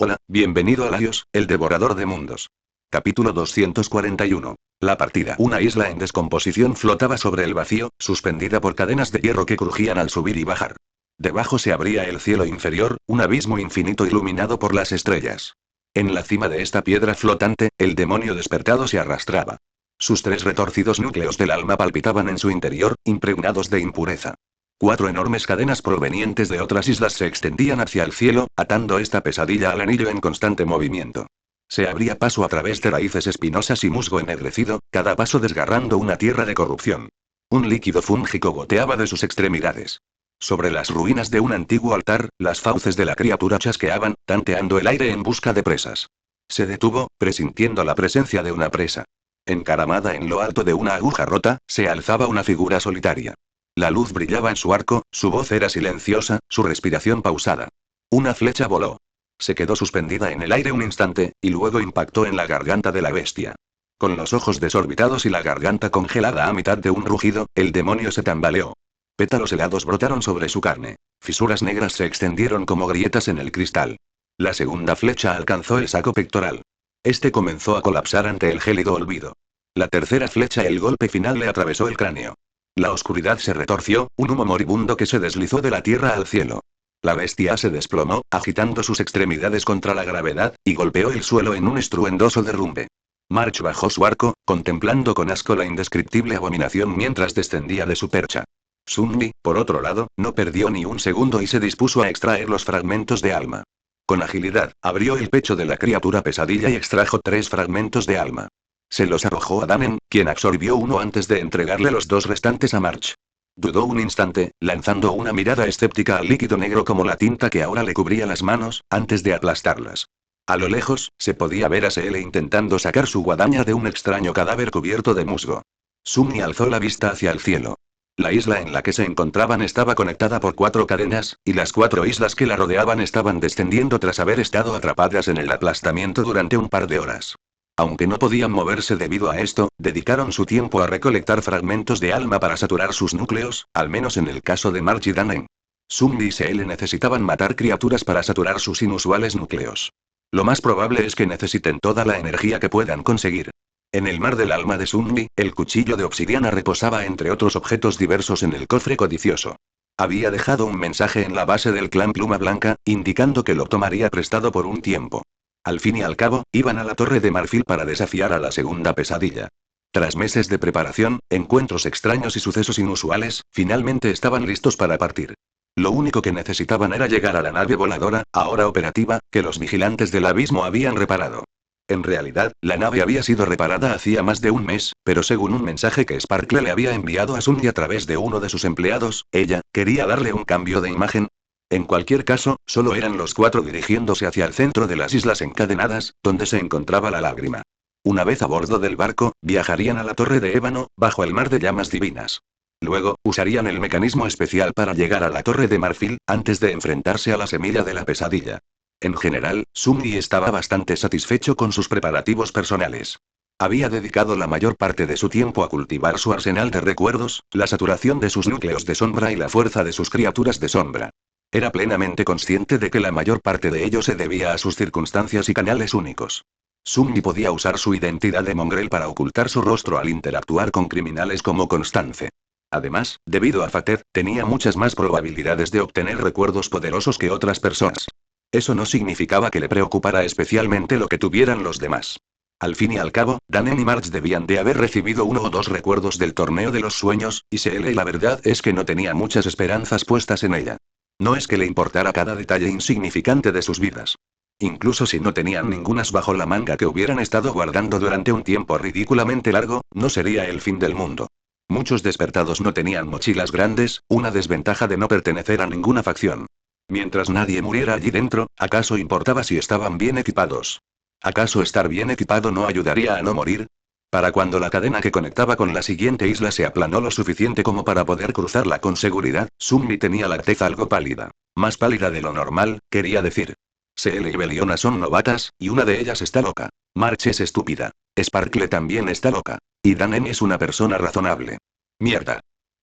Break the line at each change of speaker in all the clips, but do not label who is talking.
Hola, bienvenido a Laios, el devorador de mundos. Capítulo 241. La partida. Una isla en descomposición flotaba sobre el vacío, suspendida por cadenas de hierro que crujían al subir y bajar. Debajo se abría el cielo inferior, un abismo infinito iluminado por las estrellas. En la cima de esta piedra flotante, el demonio despertado se arrastraba. Sus tres retorcidos núcleos del alma palpitaban en su interior, impregnados de impureza. Cuatro enormes cadenas provenientes de otras islas se extendían hacia el cielo, atando esta pesadilla al anillo en constante movimiento. Se abría paso a través de raíces espinosas y musgo ennegrecido, cada paso desgarrando una tierra de corrupción. Un líquido fúngico goteaba de sus extremidades. Sobre las ruinas de un antiguo altar, las fauces de la criatura chasqueaban, tanteando el aire en busca de presas. Se detuvo, presintiendo la presencia de una presa. Encaramada en lo alto de una aguja rota, se alzaba una figura solitaria. La luz brillaba en su arco, su voz era silenciosa, su respiración pausada. Una flecha voló. Se quedó suspendida en el aire un instante, y luego impactó en la garganta de la bestia. Con los ojos desorbitados y la garganta congelada a mitad de un rugido, el demonio se tambaleó. Pétalos helados brotaron sobre su carne. Fisuras negras se extendieron como grietas en el cristal. La segunda flecha alcanzó el saco pectoral. Este comenzó a colapsar ante el gélido olvido. La tercera flecha, el golpe final, le atravesó el cráneo. La oscuridad se retorció, un humo moribundo que se deslizó de la tierra al cielo. La bestia se desplomó, agitando sus extremidades contra la gravedad, y golpeó el suelo en un estruendoso derrumbe. March bajó su arco, contemplando con asco la indescriptible abominación mientras descendía de su percha. Sunmi, por otro lado, no perdió ni un segundo y se dispuso a extraer los fragmentos de alma. Con agilidad, abrió el pecho de la criatura pesadilla y extrajo 3 fragmentos de alma. Se los arrojó a Danen, quien absorbió uno antes de entregarle los 2 restantes a March. Dudó un instante, lanzando una mirada escéptica al líquido negro como la tinta que ahora le cubría las manos, antes de aplastarlas. A lo lejos, se podía ver a Seele intentando sacar su guadaña de un extraño cadáver cubierto de musgo. Sunmi alzó la vista hacia el cielo. La isla en la que se encontraban estaba conectada por 4 cadenas, y las 4 islas que la rodeaban estaban descendiendo tras haber estado atrapadas en el aplastamiento durante un par de horas. Aunque no podían moverse debido a esto, dedicaron su tiempo a recolectar fragmentos de alma para saturar sus núcleos, al menos en el caso de March y Danen. Sunmi y Seele necesitaban matar criaturas para saturar sus inusuales núcleos. Lo más probable es que necesiten toda la energía que puedan conseguir. En el mar del alma de Sunmi, el cuchillo de obsidiana reposaba entre otros objetos diversos en el cofre codicioso. Había dejado un mensaje en la base del clan Pluma Blanca, indicando que lo tomaría prestado por un tiempo. Al fin y al cabo, iban a la Torre de Marfil para desafiar a la segunda pesadilla. Tras meses de preparación, encuentros extraños y sucesos inusuales, finalmente estaban listos para partir. Lo único que necesitaban era llegar a la nave voladora, ahora operativa, que los vigilantes del abismo habían reparado. En realidad, la nave había sido reparada hacía más de un mes, pero según un mensaje que Sparkle le había enviado a Sunny a través de uno de sus empleados, ella quería darle un cambio de imagen. En cualquier caso, solo eran los 4 dirigiéndose hacia el centro de las islas encadenadas, donde se encontraba la lágrima. Una vez a bordo del barco, viajarían a la Torre de Ébano, bajo el mar de llamas divinas. Luego, usarían el mecanismo especial para llegar a la Torre de Marfil, antes de enfrentarse a la semilla de la pesadilla. En general, Sunmi estaba bastante satisfecho con sus preparativos personales. Había dedicado la mayor parte de su tiempo a cultivar su arsenal de recuerdos, la saturación de sus núcleos de sombra y la fuerza de sus criaturas de sombra. Era plenamente consciente de que la mayor parte de ello se debía a sus circunstancias y canales únicos. Sunmi podía usar su identidad de mongrel para ocultar su rostro al interactuar con criminales como Constance. Además, debido a Fater, tenía muchas más probabilidades de obtener recuerdos poderosos que otras personas. Eso no significaba que le preocupara especialmente lo que tuvieran los demás. Al fin y al cabo, Danen y March debían de haber recibido 1 o 2 recuerdos del torneo de los sueños, y Seele la verdad es que no tenía muchas esperanzas puestas en ella. No es que le importara cada detalle insignificante de sus vidas. Incluso si no tenían ninguna as bajo la manga que hubieran estado guardando durante un tiempo ridículamente largo, no sería el fin del mundo. Muchos despertados no tenían mochilas grandes, una desventaja de no pertenecer a ninguna facción. Mientras nadie muriera allí dentro, ¿acaso importaba si estaban bien equipados? ¿Acaso estar bien equipado no ayudaría a no morir? Para cuando la cadena que conectaba con la siguiente isla se aplanó lo suficiente como para poder cruzarla con seguridad, Sunmi tenía la tez algo pálida. Más pálida de lo normal, quería decir. Seele y Beliona son novatas, y una de ellas está loca. March es estúpida. Sparkle también está loca. Y Danen es una persona razonable. Mierda.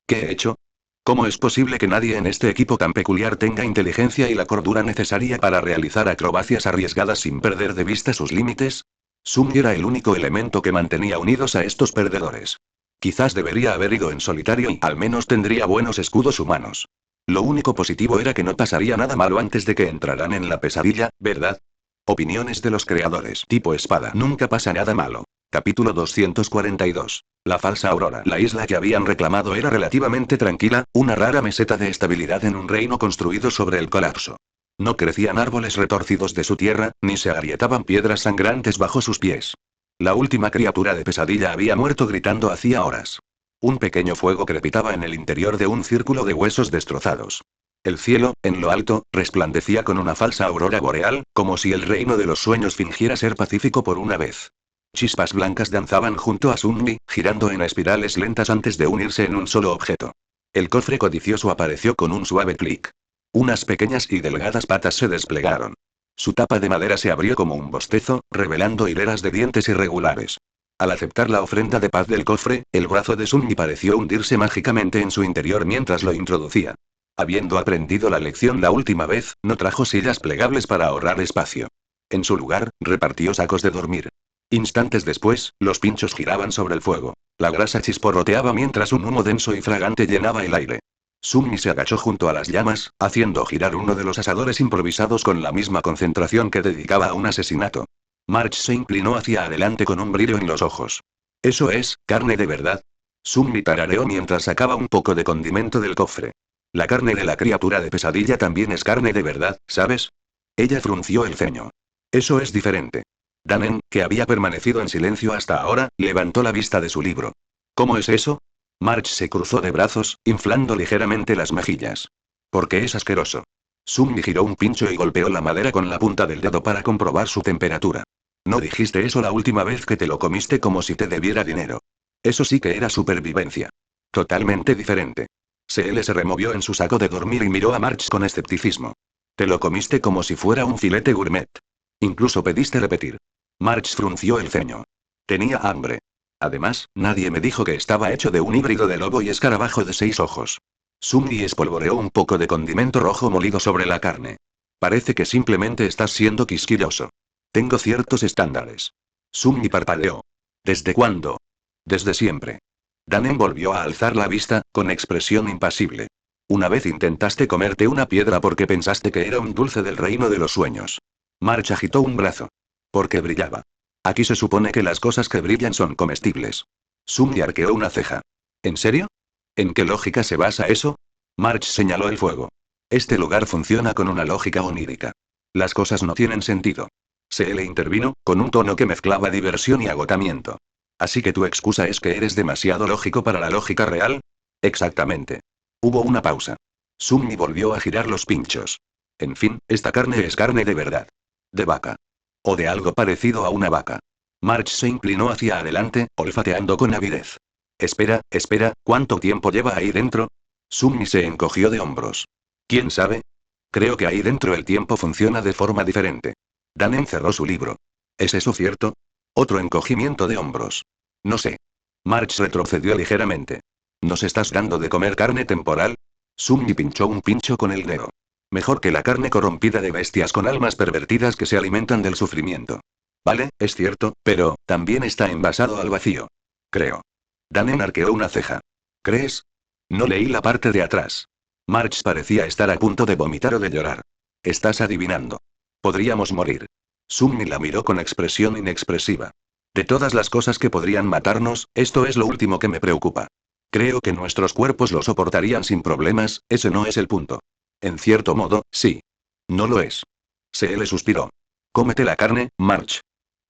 ¿Qué he hecho? ¿Cómo es posible que nadie en este equipo tan peculiar tenga inteligencia y la cordura necesaria para realizar acrobacias arriesgadas sin perder de vista sus límites? Sumi era el único elemento que mantenía unidos a estos perdedores. Quizás debería haber ido en solitario y al menos tendría buenos escudos humanos. Lo único positivo era que no pasaría nada malo antes de que entraran en la pesadilla, ¿verdad? Opiniones de los creadores. Tipo espada. Nunca pasa nada malo. Capítulo 242. La falsa aurora. La isla que habían reclamado era relativamente tranquila, una rara meseta de estabilidad en un reino construido sobre el colapso. No crecían árboles retorcidos de su tierra, ni se agrietaban piedras sangrantes bajo sus pies. La última criatura de pesadilla había muerto gritando hacía horas. Un pequeño fuego crepitaba en el interior de un círculo de huesos destrozados. El cielo, en lo alto, resplandecía con una falsa aurora boreal, como si el reino de los sueños fingiera ser pacífico por una vez. Chispas blancas danzaban junto a Sunmi, girando en espirales lentas antes de unirse en un solo objeto. El cofre codicioso apareció con un suave clic. Unas pequeñas y delgadas patas se desplegaron. Su tapa de madera se abrió como un bostezo, revelando hileras de dientes irregulares. Al aceptar la ofrenda de paz del cofre, el brazo de Sunmi pareció hundirse mágicamente en su interior mientras lo introducía. Habiendo aprendido la lección la última vez, no trajo sillas plegables para ahorrar espacio. En su lugar, repartió sacos de dormir. Instantes después, los pinchos giraban sobre el fuego. La grasa chisporroteaba mientras un humo denso y fragante llenaba el aire. Sunmi se agachó junto a las llamas, haciendo girar uno de los asadores improvisados con la misma concentración que dedicaba a un asesinato. March se inclinó hacia adelante con un brillo en los ojos. «¿Eso es, carne de verdad?» Sunmi tarareó mientras sacaba un poco de condimento del cofre. «La carne de la criatura de pesadilla también es carne de verdad, ¿sabes?» Ella frunció el ceño. «Eso es diferente». Danen, que había permanecido en silencio hasta ahora, levantó la vista de su libro. «¿Cómo es eso?» March se cruzó de brazos, inflando ligeramente las mejillas. «Porque es asqueroso». Sunmi giró un pincho y golpeó la madera con la punta del dedo para comprobar su temperatura. «No dijiste eso la última vez que te lo comiste como si te debiera dinero. Eso sí que era supervivencia. Totalmente diferente». CL se removió en su saco de dormir y miró a March con escepticismo. «Te lo comiste como si fuera un filete gourmet. Incluso pediste repetir». March frunció el ceño. «Tenía hambre. Además, nadie me dijo que estaba hecho de un híbrido de lobo y escarabajo de 6 ojos». Sunmi espolvoreó un poco de condimento rojo molido sobre la carne. «Parece que simplemente estás siendo quisquilloso. Tengo ciertos estándares». Sunmi parpadeó. «¿Desde cuándo?» «Desde siempre». Danen volvió a alzar la vista, con expresión impasible. «Una vez intentaste comerte una piedra porque pensaste que era un dulce del reino de los sueños». March agitó un brazo. «Porque brillaba. Aquí se supone que las cosas que brillan son comestibles». Sunmi arqueó una ceja. «¿En serio? ¿En qué lógica se basa eso?» March señaló el fuego. «Este lugar funciona con una lógica onírica. Las cosas no tienen sentido». Se le intervino, con un tono que mezclaba diversión y agotamiento. «¿Así que tu excusa es que eres demasiado lógico para la lógica real?» «Exactamente». Hubo una pausa. Sunmi volvió a girar los pinchos. «En fin, esta carne es carne de verdad. De vaca. O de algo parecido a una vaca». March se inclinó hacia adelante, olfateando con avidez. Espera, ¿cuánto tiempo lleva ahí dentro?» Sunmi se encogió de hombros. «¿Quién sabe? Creo que ahí dentro el tiempo funciona de forma diferente». Danen cerró su libro. «¿Es eso cierto?» Otro encogimiento de hombros. «No sé». March retrocedió ligeramente. ¿Nos estás dando de comer carne temporal?» Sunmi pinchó un pincho con el dedo. «Mejor que la carne corrompida de bestias con almas pervertidas que se alimentan del sufrimiento». «Vale, es cierto, pero también está envasado al vacío. Creo». Danen arqueó una ceja. «¿Crees?» No leí la parte de atrás. March parecía estar a punto de vomitar o de llorar. «Estás adivinando. Podríamos morir». Sunmi la miró con expresión inexpresiva. «De todas las cosas que podrían matarnos, esto es lo último que me preocupa. Creo que nuestros cuerpos lo soportarían sin problemas, ese no es el punto». «En cierto modo, sí». «No lo es». Se le suspiró. «Cómete la carne, March».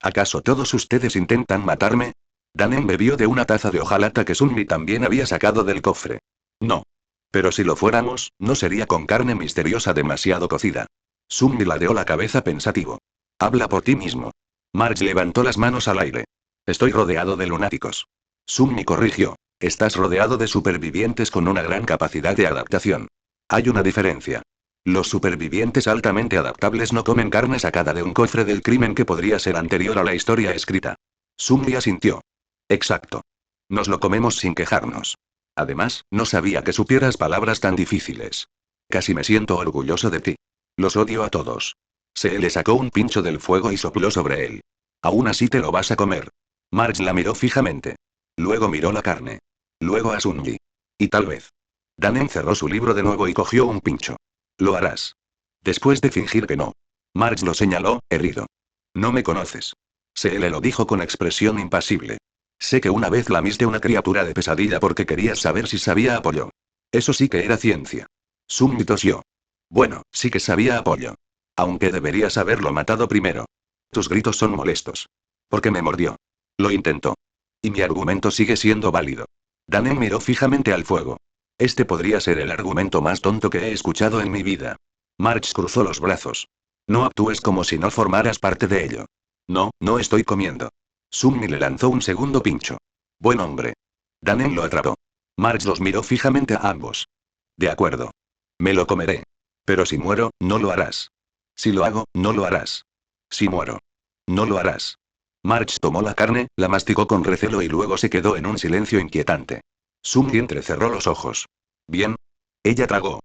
«¿Acaso todos ustedes intentan matarme?» Danen bebió de una taza de hojalata que Sunmi también había sacado del cofre. «No. Pero si lo fuéramos, no sería con carne misteriosa demasiado cocida». Sunmi ladeó la cabeza pensativo. «Habla por ti mismo». March levantó las manos al aire. «Estoy rodeado de lunáticos». Sunmi corrigió. «Estás rodeado de supervivientes con una gran capacidad de adaptación. Hay una diferencia. Los supervivientes altamente adaptables no comen carne sacada de un cofre del crimen que podría ser anterior a la historia escrita». Sunmi asintió. «Exacto. Nos lo comemos sin quejarnos. Además, no sabía que supieras palabras tan difíciles. Casi me siento orgulloso de ti. Los odio a todos. Se le sacó un pincho del fuego y sopló sobre él. Aún así te lo vas a comer. Marge la miró fijamente. Luego miró la carne. Luego a Sunji. Y tal vez. Dan cerró su libro de nuevo y cogió un pincho. Lo harás. Después de fingir que no. Marge lo señaló, herido. No me conoces. Se le lo dijo con expresión impasible. Sé que una vez lamiste una criatura de pesadilla porque querías saber si sabía a pollo. Eso sí que era ciencia. Sunji tosió. Bueno, sí que sabía a pollo. Aunque deberías haberlo matado primero. Tus gritos son molestos. Porque me mordió. Lo intentó. Y mi argumento sigue siendo válido. Danen miró fijamente al fuego. Este podría ser el argumento más tonto que he escuchado en mi vida. Marge cruzó los brazos. No actúes como si no formaras parte de ello. No, no estoy comiendo. Sunmi le lanzó un segundo pincho. Buen hombre. Danen lo atrapó. Marge los miró fijamente a ambos. De acuerdo. Me lo comeré. Pero si muero, no lo harás. Si lo hago, no lo harás. Si muero. No lo harás. Marge tomó la carne, la masticó con recelo y luego se quedó en un silencio inquietante. Sunmi entrecerró los ojos. Bien. Ella tragó.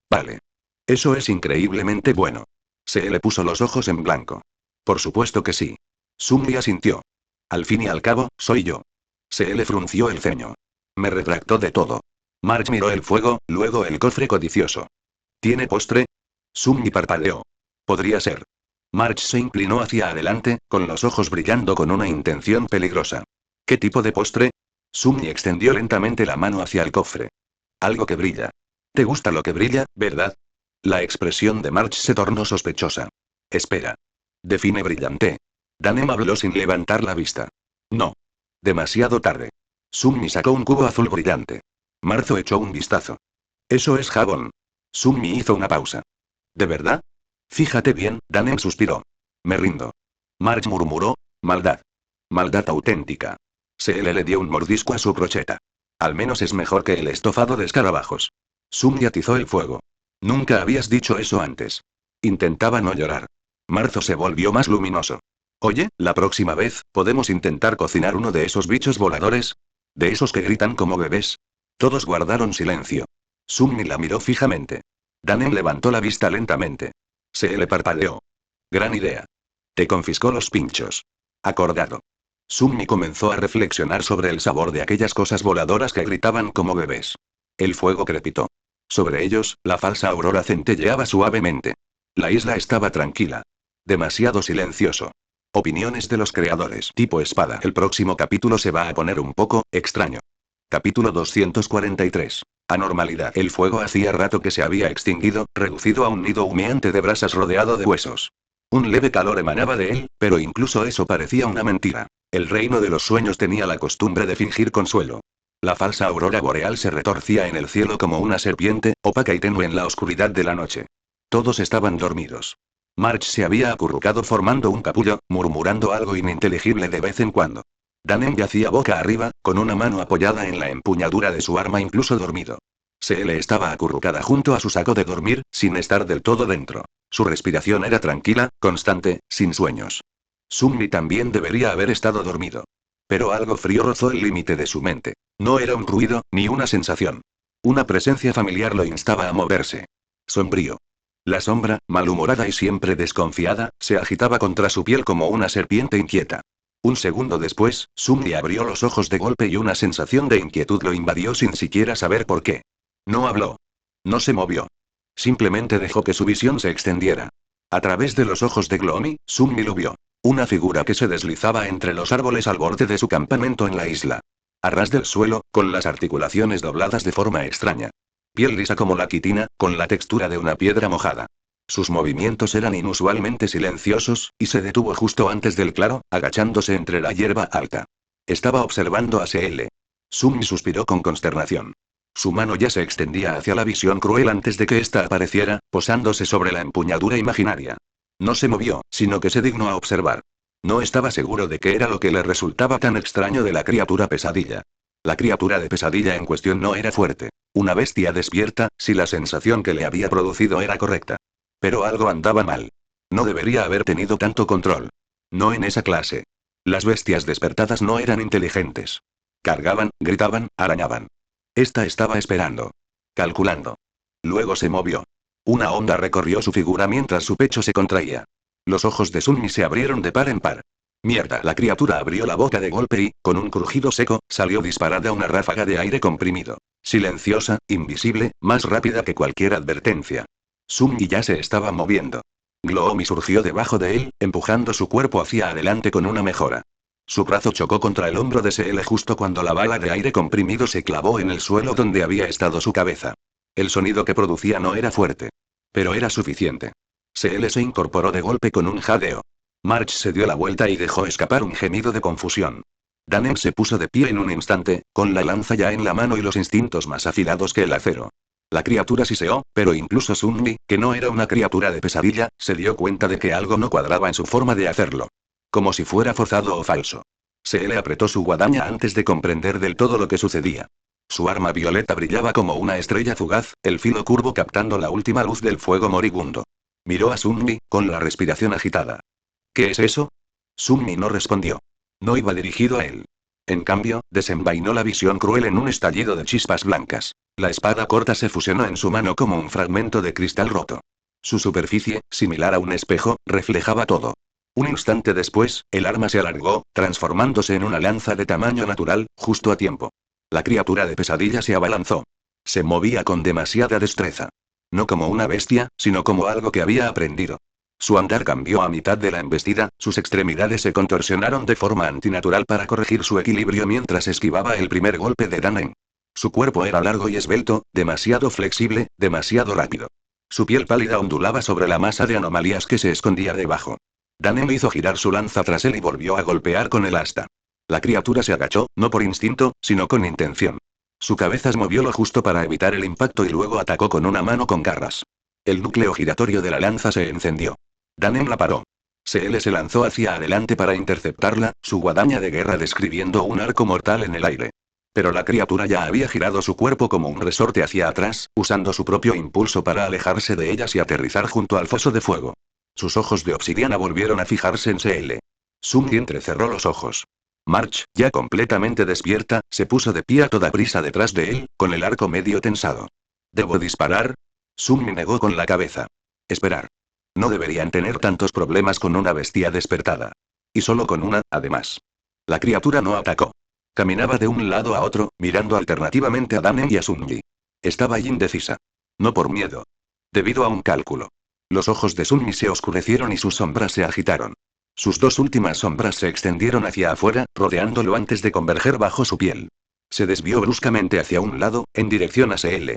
Vale. Eso es increíblemente bueno. Se le puso los ojos en blanco. Por supuesto que sí. Sunmi asintió. Al fin y al cabo, soy yo. Se le frunció el ceño. Me retractó de todo. Marge miró el fuego, luego el cofre codicioso. ¿Tiene postre? Sunmi parpadeó. Podría ser. Marge se inclinó hacia adelante, con los ojos brillando con una intención peligrosa. ¿Qué tipo de postre? Sunmi extendió lentamente la mano hacia el cofre. Algo que brilla. ¿Te gusta lo que brilla, verdad? La expresión de Marge se tornó sospechosa. Espera. Define brillante. Danem habló sin levantar la vista. No. Demasiado tarde. Sunmi sacó un cubo azul brillante. Marzo echó un vistazo. Eso es jabón. Sunmi hizo una pausa. ¿De verdad? Fíjate bien, Danem suspiró. Me rindo. Marge murmuró, maldad. Maldad auténtica. Se le dio un mordisco a su brocheta. Al menos es mejor que el estofado de escarabajos. Sunmi atizó el fuego. Nunca habías dicho eso antes. Intentaba no llorar. Marzo se volvió más luminoso. Oye, la próxima vez, ¿podemos intentar cocinar uno de esos bichos voladores? ¿De esos que gritan como bebés? Todos guardaron silencio. Sunmi la miró fijamente. Danen levantó la vista lentamente. Se le parpadeó. Gran idea. Te confiscó los pinchos. Acordado. Sunmi comenzó a reflexionar sobre el sabor de aquellas cosas voladoras que gritaban como bebés. El fuego crepitó. Sobre ellos, la falsa aurora centelleaba suavemente. La isla estaba tranquila. Demasiado silencioso. Opiniones de los creadores. Tipo espada. El próximo capítulo se va a poner un poco extraño. Capítulo 243. Anormalidad. El fuego hacía rato que se había extinguido, reducido a un nido humeante de brasas rodeado de huesos. Un leve calor emanaba de él, pero incluso eso parecía una mentira. El reino de los sueños tenía la costumbre de fingir consuelo. La falsa aurora boreal se retorcía en el cielo como una serpiente, opaca y tenue en la oscuridad de la noche. Todos estaban dormidos. Marge se había acurrucado formando un capullo, murmurando algo ininteligible de vez en cuando. Danen yacía boca arriba, con una mano apoyada en la empuñadura de su arma incluso dormido. Se le estaba acurrucada junto a su saco de dormir, sin estar del todo dentro. Su respiración era tranquila, constante, sin sueños. Sunmi también debería haber estado dormido. Pero algo frío rozó el límite de su mente. No era un ruido, ni una sensación. Una presencia familiar lo instaba a moverse. Sombrío. La sombra, malhumorada y siempre desconfiada, se agitaba contra su piel como una serpiente inquieta. Un segundo después, Sunmi abrió los ojos de golpe y una sensación de inquietud lo invadió sin siquiera saber por qué. No habló. No se movió. Simplemente dejó que su visión se extendiera. A través de los ojos de Gloomy, Sunmi lo vio. Una figura que se deslizaba entre los árboles al borde de su campamento en la isla. A ras del suelo, con las articulaciones dobladas de forma extraña. Piel lisa como la quitina, con la textura de una piedra mojada. Sus movimientos eran inusualmente silenciosos, y se detuvo justo antes del claro, agachándose entre la hierba alta. Estaba observando a CL. Sunmi suspiró con consternación. Su mano ya se extendía hacia la visión cruel antes de que ésta apareciera, posándose sobre la empuñadura imaginaria. No se movió, sino que se dignó a observar. No estaba seguro de qué era lo que le resultaba tan extraño de la criatura pesadilla. La criatura de pesadilla en cuestión no era fuerte. Una bestia despierta, si la sensación que le había producido era correcta. Pero algo andaba mal. No debería haber tenido tanto control. No en esa clase. Las bestias despertadas no eran inteligentes. Cargaban, gritaban, arañaban. Esta estaba esperando. Calculando. Luego se movió. Una onda recorrió su figura mientras su pecho se contraía. Los ojos de Sunmi se abrieron de par en par. Mierda, la criatura abrió la boca de golpe y, con un crujido seco, salió disparada una ráfaga de aire comprimido. Silenciosa, invisible, más rápida que cualquier advertencia. Sunmi ya se estaba moviendo. Gloomy surgió debajo de él, empujando su cuerpo hacia adelante con una mejora. Su brazo chocó contra el hombro de SL justo cuando la bala de aire comprimido se clavó en el suelo donde había estado su cabeza. El sonido que producía no era fuerte. Pero era suficiente. SL se incorporó de golpe con un jadeo. March se dio la vuelta y dejó escapar un gemido de confusión. Danem se puso de pie en un instante, con la lanza ya en la mano y los instintos más afilados que el acero. La criatura siseó, pero incluso Sunmi, que no era una criatura de pesadilla, se dio cuenta de que algo no cuadraba en su forma de hacerlo. Como si fuera forzado o falso. Se le apretó su guadaña antes de comprender del todo lo que sucedía. Su arma violeta brillaba como una estrella fugaz, el filo curvo captando la última luz del fuego moribundo. Miró a Sunmi, con la respiración agitada. ¿Qué es eso? Sunmi no respondió. No iba dirigido a él. En cambio, desenvainó la visión cruel en un estallido de chispas blancas. La espada corta se fusionó en su mano como un fragmento de cristal roto. Su superficie, similar a un espejo, reflejaba todo. Un instante después, el arma se alargó, transformándose en una lanza de tamaño natural, justo a tiempo. La criatura de pesadilla se abalanzó. Se movía con demasiada destreza. No como una bestia, sino como algo que había aprendido. Su andar cambió a mitad de la embestida, sus extremidades se contorsionaron de forma antinatural para corregir su equilibrio mientras esquivaba el primer golpe de Danem. Su cuerpo era largo y esbelto, demasiado flexible, demasiado rápido. Su piel pálida ondulaba sobre la masa de anomalías que se escondía debajo. Danem hizo girar su lanza tras él y volvió a golpear con el asta. La criatura se agachó, no por instinto, sino con intención. Su cabeza se movió lo justo para evitar el impacto y luego atacó con una mano con garras. El núcleo giratorio de la lanza se encendió. Danem la paró. SL se lanzó hacia adelante para interceptarla, su guadaña de guerra describiendo un arco mortal en el aire. Pero la criatura ya había girado su cuerpo como un resorte hacia atrás, usando su propio impulso para alejarse de ellas y aterrizar junto al foso de fuego. Sus ojos de obsidiana volvieron a fijarse en SL. Sunmi entrecerró los ojos. March, ya completamente despierta, se puso de pie a toda prisa detrás de él, con el arco medio tensado. ¿Debo disparar? Sunmi negó con la cabeza. Esperar. No deberían tener tantos problemas con una bestia despertada. Y solo con una, además. La criatura no atacó. Caminaba de un lado a otro, mirando alternativamente a Danem y a Sunmi. Estaba indecisa. No por miedo. Debido a un cálculo. Los ojos de Sunmi se oscurecieron y sus sombras se agitaron. Sus dos últimas sombras se extendieron hacia afuera, rodeándolo antes de converger bajo su piel. Se desvió bruscamente hacia un lado, en dirección a SL.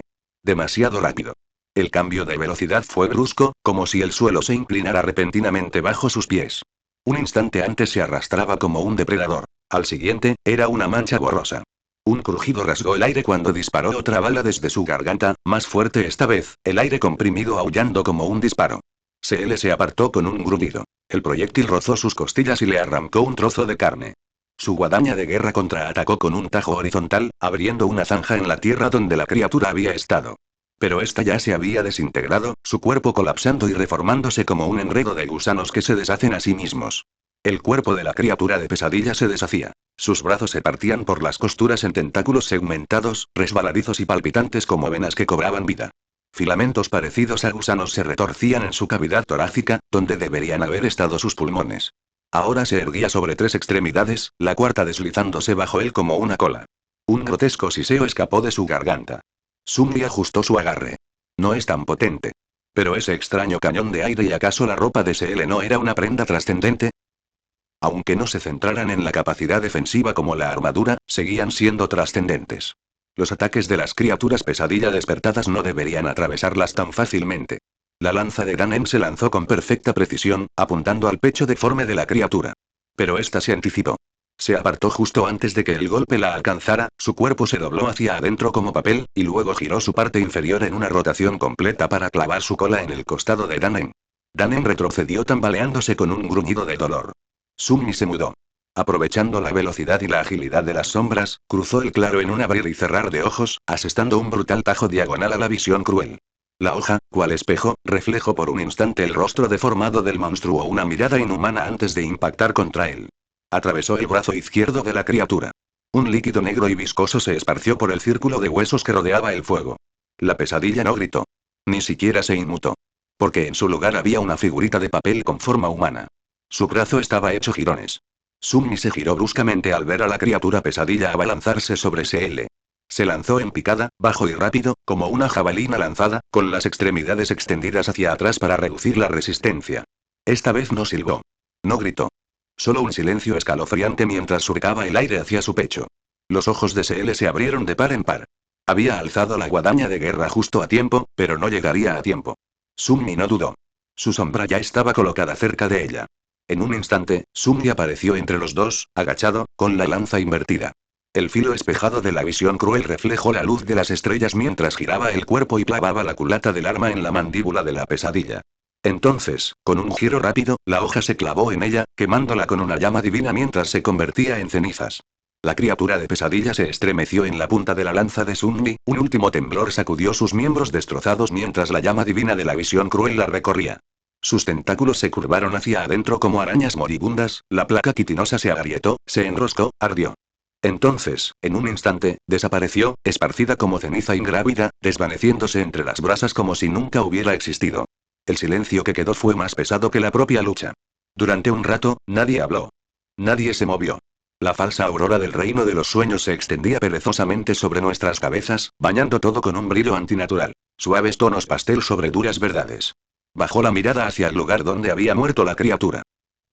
Demasiado rápido. El cambio de velocidad fue brusco, como si el suelo se inclinara repentinamente bajo sus pies. Un instante antes se arrastraba como un depredador. Al siguiente, era una mancha borrosa. Un crujido rasgó el aire cuando disparó otra bala desde su garganta, más fuerte esta vez, el aire comprimido aullando como un disparo. SL se apartó con un gruñido. El proyectil rozó sus costillas y le arrancó un trozo de carne. Su guadaña de guerra contraatacó con un tajo horizontal, abriendo una zanja en la tierra donde la criatura había estado. Pero esta ya se había desintegrado, su cuerpo colapsando y reformándose como un enredo de gusanos que se deshacen a sí mismos. El cuerpo de la criatura de pesadilla se deshacía. Sus brazos se partían por las costuras en tentáculos segmentados, resbaladizos y palpitantes como venas que cobraban vida. Filamentos parecidos a gusanos se retorcían en su cavidad torácica, donde deberían haber estado sus pulmones. Ahora se erguía sobre tres extremidades, la cuarta deslizándose bajo él como una cola. Un grotesco siseo escapó de su garganta. Sunmi ajustó su agarre. No es tan potente. Pero ese extraño cañón de aire y acaso la ropa de SL no era una prenda trascendente. Aunque no se centraran en la capacidad defensiva como la armadura, seguían siendo trascendentes. Los ataques de las criaturas pesadilla despertadas no deberían atravesarlas tan fácilmente. La lanza de Danem se lanzó con perfecta precisión, apuntando al pecho deforme de la criatura. Pero ésta se anticipó. Se apartó justo antes de que el golpe la alcanzara, su cuerpo se dobló hacia adentro como papel, y luego giró su parte inferior en una rotación completa para clavar su cola en el costado de Danem. Danem retrocedió tambaleándose con un gruñido de dolor. Sunmi se mudó. Aprovechando la velocidad y la agilidad de las sombras, cruzó el claro en un abrir y cerrar de ojos, asestando un brutal tajo diagonal a la visión cruel. La hoja, cual espejo, reflejó por un instante el rostro deformado del monstruo, una mirada inhumana antes de impactar contra él. Atravesó el brazo izquierdo de la criatura. Un líquido negro y viscoso se esparció por el círculo de huesos que rodeaba el fuego. La pesadilla no gritó. Ni siquiera se inmutó. Porque en su lugar había una figurita de papel con forma humana. Su brazo estaba hecho jirones. Sunmi se giró bruscamente al ver a la criatura pesadilla abalanzarse sobre CL. Se lanzó en picada, bajo y rápido, como una jabalina lanzada, con las extremidades extendidas hacia atrás para reducir la resistencia. Esta vez no silbó. No gritó. Solo un silencio escalofriante mientras surcaba el aire hacia su pecho. Los ojos de CL se abrieron de par en par. Había alzado la guadaña de guerra justo a tiempo, pero no llegaría a tiempo. Sunmi no dudó. Su sombra ya estaba colocada cerca de ella. En un instante, Sunmi apareció entre los dos, agachado, con la lanza invertida. El filo espejado de la visión cruel reflejó la luz de las estrellas mientras giraba el cuerpo y clavaba la culata del arma en la mandíbula de la pesadilla. Entonces, con un giro rápido, la hoja se clavó en ella, quemándola con una llama divina mientras se convertía en cenizas. La criatura de pesadilla se estremeció en la punta de la lanza de Sunmi, un último temblor sacudió sus miembros destrozados mientras la llama divina de la visión cruel la recorría. Sus tentáculos se curvaron hacia adentro como arañas moribundas, la placa quitinosa se agrietó, se enroscó, ardió. Entonces, en un instante, desapareció, esparcida como ceniza ingrávida, desvaneciéndose entre las brasas como si nunca hubiera existido. El silencio que quedó fue más pesado que la propia lucha. Durante un rato, nadie habló. Nadie se movió. La falsa aurora del reino de los sueños se extendía perezosamente sobre nuestras cabezas, bañando todo con un brillo antinatural. Suaves tonos pastel sobre duras verdades. Bajó la mirada hacia el lugar donde había muerto la criatura.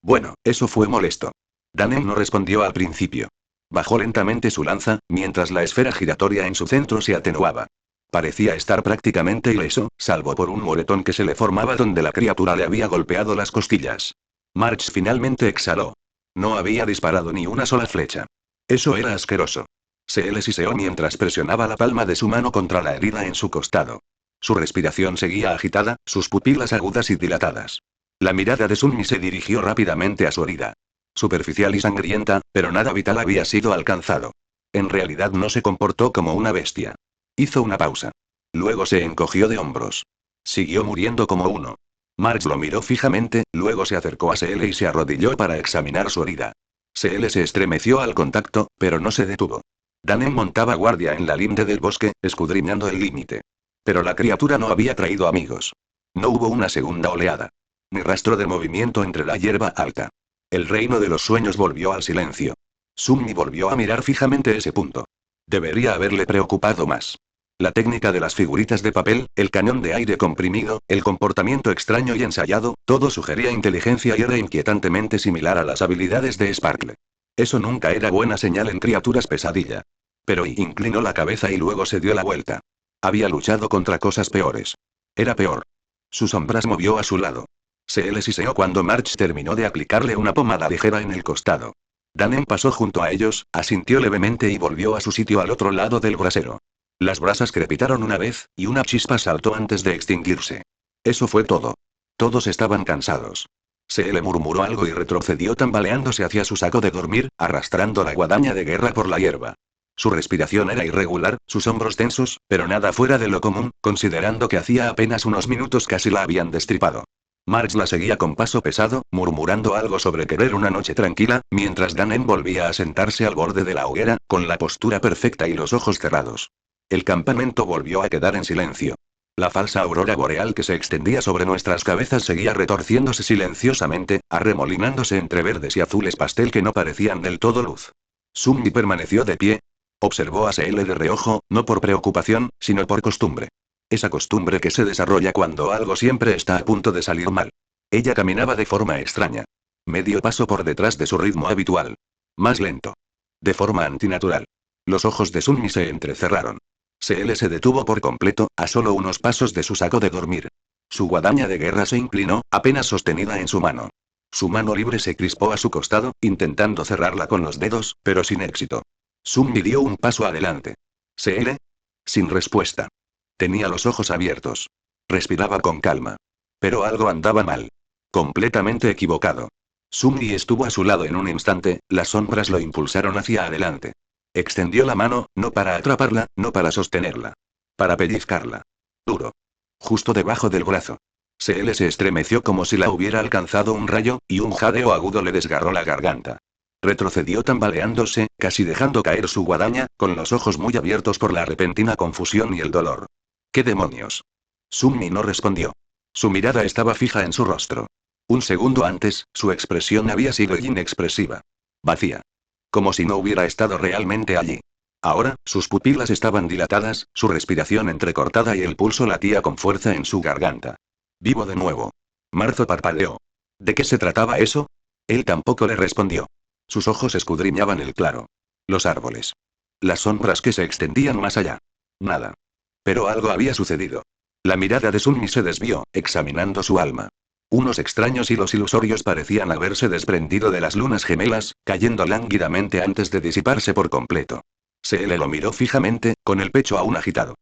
Bueno, eso fue molesto. Danem no respondió al principio. Bajó lentamente su lanza, mientras la esfera giratoria en su centro se atenuaba. Parecía estar prácticamente ileso, salvo por un moretón que se le formaba donde la criatura le había golpeado las costillas. March finalmente exhaló. No había disparado ni una sola flecha. Eso era asqueroso. Se le siseó mientras presionaba la palma de su mano contra la herida en su costado. Su respiración seguía agitada, sus pupilas agudas y dilatadas. La mirada de Sunmi se dirigió rápidamente a su herida. Superficial y sangrienta, pero nada vital había sido alcanzado. En realidad no se comportó como una bestia. Hizo una pausa. Luego se encogió de hombros. Siguió muriendo como uno. Marge lo miró fijamente, luego se acercó a CL y se arrodilló para examinar su herida. CL se estremeció al contacto, pero no se detuvo. Danem montaba guardia en la linde del bosque, escudriñando el límite. Pero la criatura no había traído amigos. No hubo una segunda oleada. Ni rastro de movimiento entre la hierba alta. El reino de los sueños volvió al silencio. Sunmi volvió a mirar fijamente ese punto. Debería haberle preocupado más. La técnica de las figuritas de papel, el cañón de aire comprimido, el comportamiento extraño y ensayado, todo sugería inteligencia y era inquietantemente similar a las habilidades de Sparkle. Eso nunca era buena señal en criaturas pesadilla. Pero inclinó la cabeza y luego se dio la vuelta. Había luchado contra cosas peores. Era peor. Su sombra se movió a su lado. Se le siseó cuando March terminó de aplicarle una pomada ligera en el costado. Danem pasó junto a ellos, asintió levemente y volvió a su sitio al otro lado del brasero. Las brasas crepitaron una vez, y una chispa saltó antes de extinguirse. Eso fue todo. Todos estaban cansados. Se le murmuró algo y retrocedió tambaleándose hacia su saco de dormir, arrastrando la guadaña de guerra por la hierba. Su respiración era irregular, sus hombros tensos, pero nada fuera de lo común, considerando que hacía apenas unos minutos casi la habían destripado. Marge la seguía con paso pesado, murmurando algo sobre querer una noche tranquila, mientras Danem volvía a sentarse al borde de la hoguera, con la postura perfecta y los ojos cerrados. El campamento volvió a quedar en silencio. La falsa aurora boreal que se extendía sobre nuestras cabezas seguía retorciéndose silenciosamente, arremolinándose entre verdes y azules pastel que no parecían del todo luz. Sunmi permaneció de pie. Observó a CL de reojo, no por preocupación, sino por costumbre. Esa costumbre que se desarrolla cuando algo siempre está a punto de salir mal. Ella caminaba de forma extraña. Medio paso por detrás de su ritmo habitual. Más lento. De forma antinatural. Los ojos de Sunmi se entrecerraron. CL se detuvo por completo, a solo unos pasos de su saco de dormir. Su guadaña de guerra se inclinó, apenas sostenida en su mano. Su mano libre se crispó a su costado, intentando cerrarla con los dedos, pero sin éxito. Sunmi dio un paso adelante. ¿CL? Sin respuesta. Tenía los ojos abiertos. Respiraba con calma. Pero algo andaba mal. Completamente equivocado. Sunmi estuvo a su lado en un instante, las sombras lo impulsaron hacia adelante. Extendió la mano, no para atraparla, no para sostenerla. Para pellizcarla. Duro. Justo debajo del brazo. CL se estremeció como si la hubiera alcanzado un rayo, y un jadeo agudo le desgarró la garganta. Retrocedió tambaleándose, casi dejando caer su guadaña, con los ojos muy abiertos por la repentina confusión y el dolor. ¿Qué demonios? Sunmi no respondió. Su mirada estaba fija en su rostro. Un segundo antes, su expresión había sido inexpresiva. Vacía. Como si no hubiera estado realmente allí. Ahora, sus pupilas estaban dilatadas, su respiración entrecortada y el pulso latía con fuerza en su garganta. Vivo de nuevo. Marzo parpadeó. ¿De qué se trataba eso? Él tampoco le respondió. Sus ojos escudriñaban el claro. Los árboles. Las sombras que se extendían más allá. Nada. Pero algo había sucedido. La mirada de Sunmi se desvió, examinando su alma. Unos extraños hilos ilusorios parecían haberse desprendido de las lunas gemelas, cayendo lánguidamente antes de disiparse por completo. Se lo miró fijamente, con el pecho aún agitado.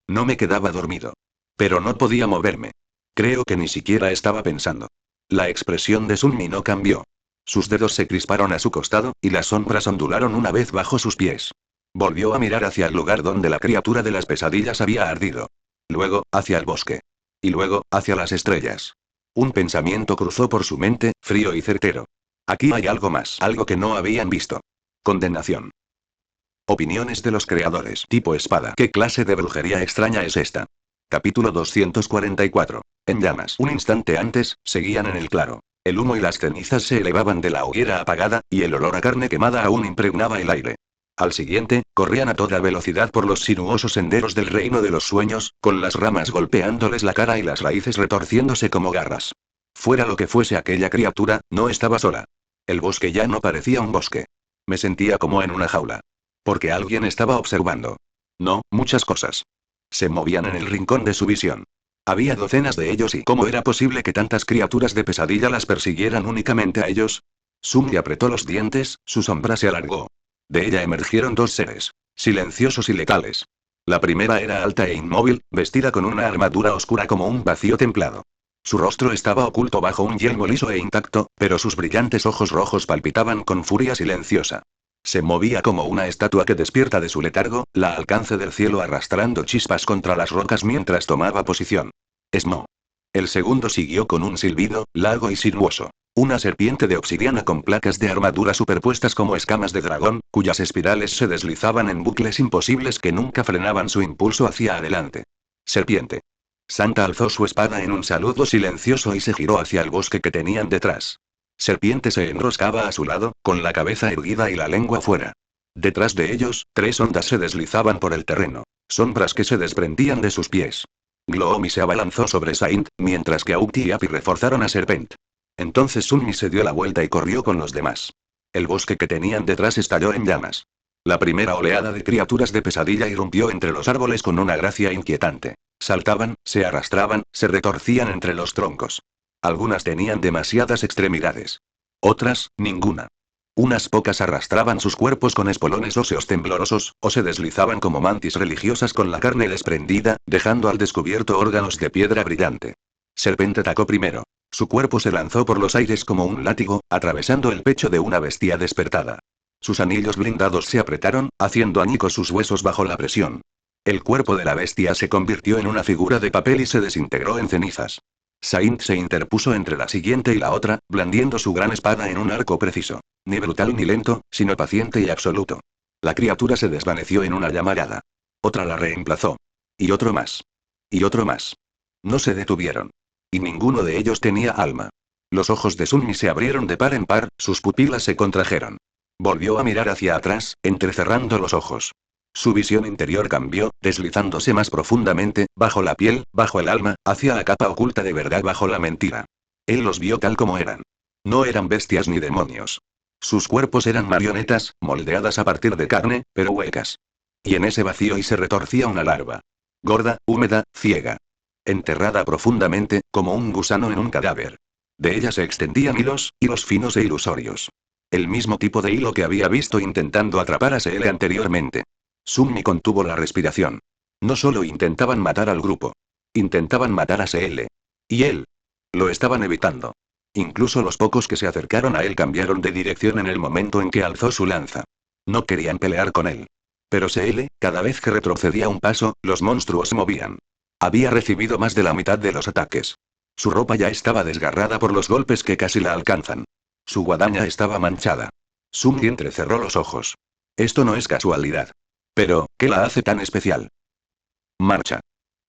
No me quedaba dormido. Pero no podía moverme. Creo que ni siquiera estaba pensando. La expresión de Sunmi no cambió. Sus dedos se crisparon a su costado, y las sombras ondularon una vez bajo sus pies. Volvió a mirar hacia el lugar donde la criatura de las pesadillas había ardido. Luego, hacia el bosque. Y luego, hacia las estrellas. Un pensamiento cruzó por su mente, frío y certero. Aquí hay algo más, algo que no habían visto. Condenación. Opiniones de los creadores. Tipo espada. ¿Qué clase de brujería extraña es esta? Capítulo 244. En llamas. Un instante antes, seguían en el claro. El humo y las cenizas se elevaban de la hoguera apagada, y el olor a carne quemada aún impregnaba el aire. Al siguiente, corrían a toda velocidad por los sinuosos senderos del reino de los sueños, con las ramas golpeándoles la cara y las raíces retorciéndose como garras. Fuera lo que fuese aquella criatura, no estaba sola. El bosque ya no parecía un bosque. Me sentía como en una jaula. Porque alguien estaba observando. No, muchas cosas. Se movían en el rincón de su visión. Había docenas de ellos y ¿cómo era posible que tantas criaturas de pesadilla las persiguieran únicamente a ellos? Sunmi apretó los dientes, su sombra se alargó. De ella emergieron dos seres. Silenciosos y letales. La primera era alta e inmóvil, vestida con una armadura oscura como un vacío templado. Su rostro estaba oculto bajo un yelmo liso e intacto, pero sus brillantes ojos rojos palpitaban con furia silenciosa. Se movía como una estatua que despierta de su letargo, la alcance del cielo arrastrando chispas contra las rocas mientras tomaba posición. Esmo. El segundo siguió con un silbido, largo y sinuoso. Una serpiente de obsidiana con placas de armadura superpuestas como escamas de dragón, cuyas espirales se deslizaban en bucles imposibles que nunca frenaban su impulso hacia adelante. Serpiente. Santa alzó su espada en un saludo silencioso y se giró hacia el bosque que tenían detrás. Serpiente se enroscaba a su lado, con la cabeza erguida y la lengua fuera. Detrás de ellos, tres ondas se deslizaban por el terreno. Sombras que se desprendían de sus pies. Gloomy se abalanzó sobre Saint, mientras que Auti y Api reforzaron a Serpent. Entonces Sunmi se dio la vuelta y corrió con los demás. El bosque que tenían detrás estalló en llamas. La primera oleada de criaturas de pesadilla irrumpió entre los árboles con una gracia inquietante. Saltaban, se arrastraban, se retorcían entre los troncos. Algunas tenían demasiadas extremidades. Otras, ninguna. Unas pocas arrastraban sus cuerpos con espolones óseos temblorosos, o se deslizaban como mantis religiosas con la carne desprendida, dejando al descubierto órganos de piedra brillante. Serpente atacó primero. Su cuerpo se lanzó por los aires como un látigo, atravesando el pecho de una bestia despertada. Sus anillos blindados se apretaron, haciendo añicos sus huesos bajo la presión. El cuerpo de la bestia se convirtió en una figura de papel y se desintegró en cenizas. Saint se interpuso entre la siguiente y la otra, blandiendo su gran espada en un arco preciso. Ni brutal ni lento, sino paciente y absoluto. La criatura se desvaneció en una llamarada. Otra la reemplazó. Y otro más. Y otro más. No se detuvieron. Y ninguno de ellos tenía alma. Los ojos de Sunmi se abrieron de par en par, sus pupilas se contrajeron. Volvió a mirar hacia atrás, entrecerrando los ojos. Su visión interior cambió, deslizándose más profundamente, bajo la piel, bajo el alma, hacia la capa oculta de verdad bajo la mentira. Él los vio tal como eran. No eran bestias ni demonios. Sus cuerpos eran marionetas, moldeadas a partir de carne, pero huecas. Y en ese vacío y se retorcía una larva. Gorda, húmeda, ciega. Enterrada profundamente, como un gusano en un cadáver. De ella se extendían hilos finos e ilusorios. El mismo tipo de hilo que había visto intentando atrapar a Seele anteriormente. Sunmi contuvo la respiración. No solo intentaban matar al grupo. Intentaban matar a Seele. Y él. Lo estaban evitando. Incluso los pocos que se acercaron a él cambiaron de dirección en el momento en que alzó su lanza. No querían pelear con él. Pero Seele, cada vez que retrocedía un paso, los monstruos se movían. Había recibido más de la mitad de los ataques. Su ropa ya estaba desgarrada por los golpes que casi la alcanzan. Su guadaña estaba manchada. Sunmi entrecerró los ojos. Esto no es casualidad. Pero, ¿qué la hace tan especial? Marcha.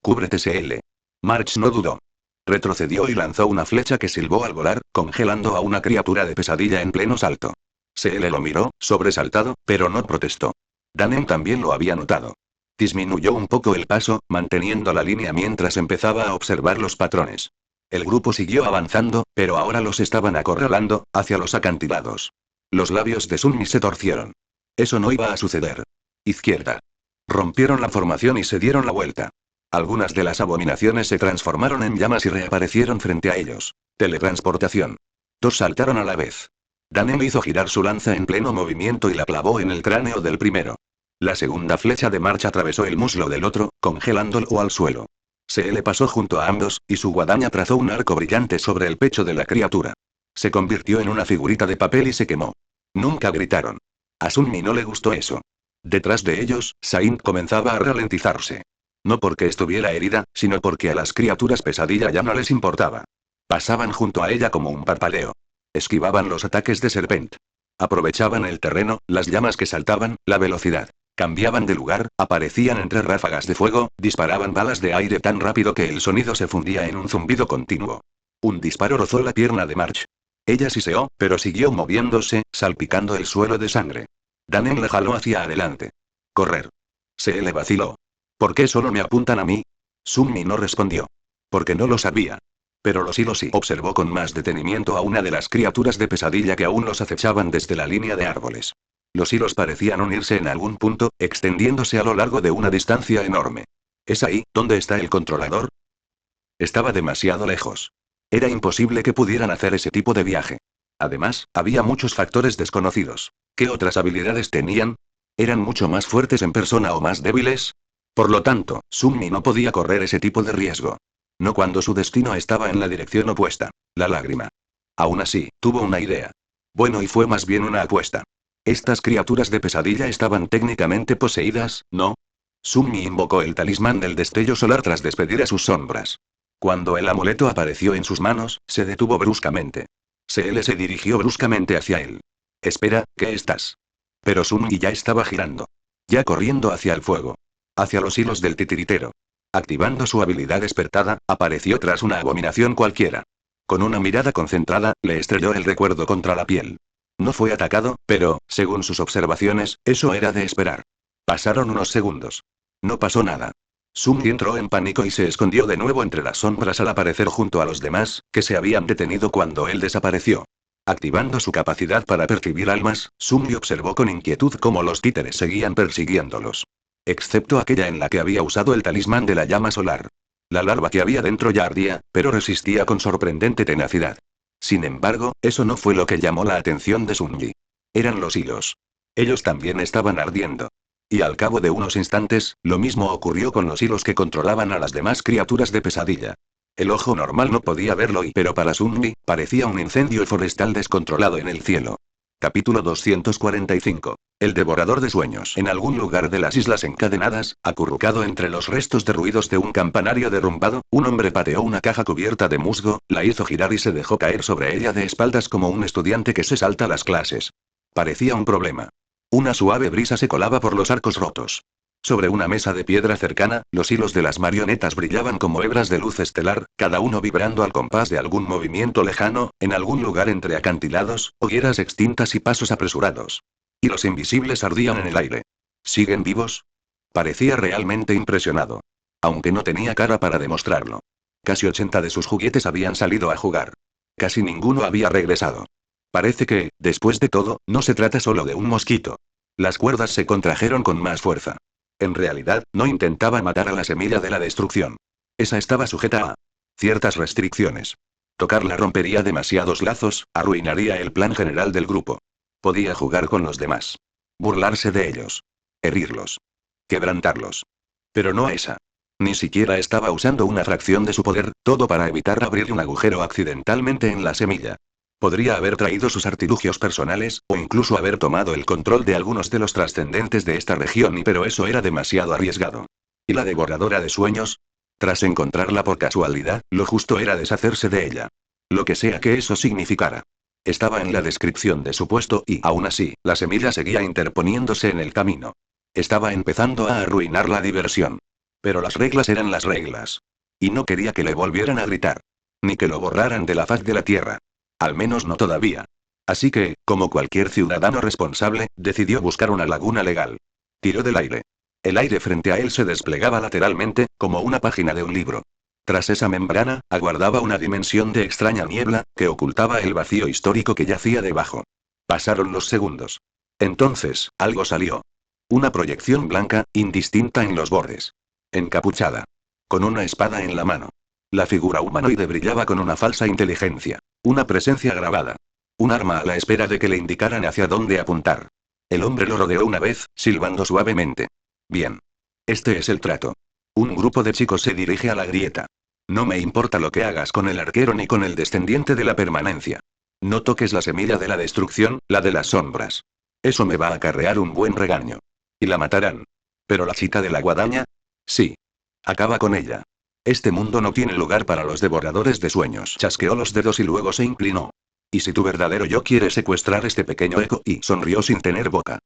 Cúbrete, CL. March no dudó. Retrocedió y lanzó una flecha que silbó al volar, congelando a una criatura de pesadilla en pleno salto. CL lo miró, sobresaltado, pero no protestó. Danen también lo había notado. Disminuyó un poco el paso, manteniendo la línea mientras empezaba a observar los patrones. El grupo siguió avanzando, pero ahora los estaban acorralando, hacia los acantilados. Los labios de Sunmi se torcieron. Eso no iba a suceder. Izquierda. Rompieron la formación y se dieron la vuelta. Algunas de las abominaciones se transformaron en llamas y reaparecieron frente a ellos. Teletransportación. Dos saltaron a la vez. Danen hizo girar su lanza en pleno movimiento y la clavó en el cráneo del primero. La segunda flecha de March atravesó el muslo del otro, congelándolo al suelo. Se le pasó junto a ambos, y su guadaña trazó un arco brillante sobre el pecho de la criatura. Se convirtió en una figurita de papel y se quemó. Nunca gritaron. A Sunmi no le gustó eso. Detrás de ellos, Saint comenzaba a ralentizarse. No porque estuviera herida, sino porque a las criaturas pesadilla ya no les importaba. Pasaban junto a ella como un parpadeo. Esquivaban los ataques de Serpent. Aprovechaban el terreno, las llamas que saltaban, la velocidad. Cambiaban de lugar, aparecían entre ráfagas de fuego, disparaban balas de aire tan rápido que el sonido se fundía en un zumbido continuo. Un disparo rozó la pierna de March. Ella siseó, pero siguió moviéndose, salpicando el suelo de sangre. Danen la jaló hacia adelante. Correr. Se le vaciló. ¿Por qué solo me apuntan a mí? Sunmi no respondió. Porque no lo sabía. Pero los hilos sí. Observó con más detenimiento a una de las criaturas de pesadilla que aún los acechaban desde la línea de árboles. Los hilos parecían unirse en algún punto, extendiéndose a lo largo de una distancia enorme. ¿Es ahí, donde está el controlador? Estaba demasiado lejos. Era imposible que pudieran hacer ese tipo de viaje. Además, había muchos factores desconocidos. ¿Qué otras habilidades tenían? ¿Eran mucho más fuertes en persona o más débiles? Por lo tanto, Sunmi no podía correr ese tipo de riesgo. No cuando su destino estaba en la dirección opuesta. La lágrima. Aún así, tuvo una idea. Bueno, y fue más bien una apuesta. Estas criaturas de pesadilla estaban técnicamente poseídas, ¿no? Sunmi invocó el talismán del destello solar tras despedir a sus sombras. Cuando el amuleto apareció en sus manos, se detuvo bruscamente. Se dirigió bruscamente hacia él. Espera, ¿qué estás? Pero Sunmi ya estaba girando. Ya corriendo hacia el fuego. Hacia los hilos del titiritero. Activando su habilidad despertada, apareció tras una abominación cualquiera. Con una mirada concentrada, le estrelló el recuerdo contra la piel. No fue atacado, pero, según sus observaciones, eso era de esperar. Pasaron unos segundos. No pasó nada. Sunmi entró en pánico y se escondió de nuevo entre las sombras al aparecer junto a los demás, que se habían detenido cuando él desapareció. Activando su capacidad para percibir almas, Sunmi observó con inquietud cómo los títeres seguían persiguiéndolos. Excepto aquella en la que había usado el talismán de la llama solar. La larva que había dentro ya ardía, pero resistía con sorprendente tenacidad. Sin embargo, eso no fue lo que llamó la atención de Sunmi. Eran los hilos. Ellos también estaban ardiendo. Y al cabo de unos instantes, lo mismo ocurrió con los hilos que controlaban a las demás criaturas de pesadilla. El ojo normal no podía verlo pero para Sunmi, parecía un incendio forestal descontrolado en el cielo. Capítulo 245. El devorador de sueños. En algún lugar de las islas encadenadas, acurrucado entre los restos derruidos de un campanario derrumbado, un hombre pateó una caja cubierta de musgo, la hizo girar y se dejó caer sobre ella de espaldas como un estudiante que se salta las clases. Parecía un problema. Una suave brisa se colaba por los arcos rotos. Sobre una mesa de piedra cercana, los hilos de las marionetas brillaban como hebras de luz estelar, cada uno vibrando al compás de algún movimiento lejano, en algún lugar entre acantilados, hogueras extintas y pasos apresurados. Y los invisibles ardían en el aire. ¿Siguen vivos? Parecía realmente impresionado. Aunque no tenía cara para demostrarlo. Casi 80 de sus juguetes habían salido a jugar. Casi ninguno había regresado. Parece que, después de todo, no se trata solo de un mosquito. Las cuerdas se contrajeron con más fuerza. En realidad, no intentaba matar a la semilla de la destrucción. Esa estaba sujeta a ciertas restricciones. Tocarla rompería demasiados lazos, arruinaría el plan general del grupo. Podía jugar con los demás. Burlarse de ellos. Herirlos. Quebrantarlos. Pero no a esa. Ni siquiera estaba usando una fracción de su poder, todo para evitar abrir un agujero accidentalmente en la semilla. Podría haber traído sus artilugios personales, o incluso haber tomado el control de algunos de los trascendentes de esta región pero eso era demasiado arriesgado. ¿Y la devoradora de sueños? Tras encontrarla por casualidad, lo justo era deshacerse de ella. Lo que sea que eso significara. Estaba en la descripción de su puesto y, aún así, la semilla seguía interponiéndose en el camino. Estaba empezando a arruinar la diversión. Pero las reglas eran las reglas. Y no quería que le volvieran a gritar. Ni que lo borraran de la faz de la tierra. Al menos no todavía. Así que, como cualquier ciudadano responsable, decidió buscar una laguna legal. Tiró del aire. El aire frente a él se desplegaba lateralmente, como una página de un libro. Tras esa membrana, aguardaba una dimensión de extraña niebla, que ocultaba el vacío histórico que yacía debajo. Pasaron los segundos. Entonces, algo salió. Una proyección blanca, indistinta en los bordes. Encapuchada. Con una espada en la mano. La figura humanoide brillaba con una falsa inteligencia. Una presencia grabada. Un arma a la espera de que le indicaran hacia dónde apuntar. El hombre lo rodeó una vez, silbando suavemente. Bien. Este es el trato. Un grupo de chicos se dirige a la grieta. No me importa lo que hagas con el arquero ni con el descendiente de la permanencia. No toques la semilla de la destrucción, la de las sombras. Eso me va a acarrear un buen regaño. Y la matarán. ¿Pero la chica de la guadaña? Sí. Acaba con ella. Este mundo no tiene lugar para los devoradores de sueños. Chasqueó los dedos y luego se inclinó. ¿Y si tu verdadero yo quiere secuestrar este pequeño eco? Y sonrió sin tener boca.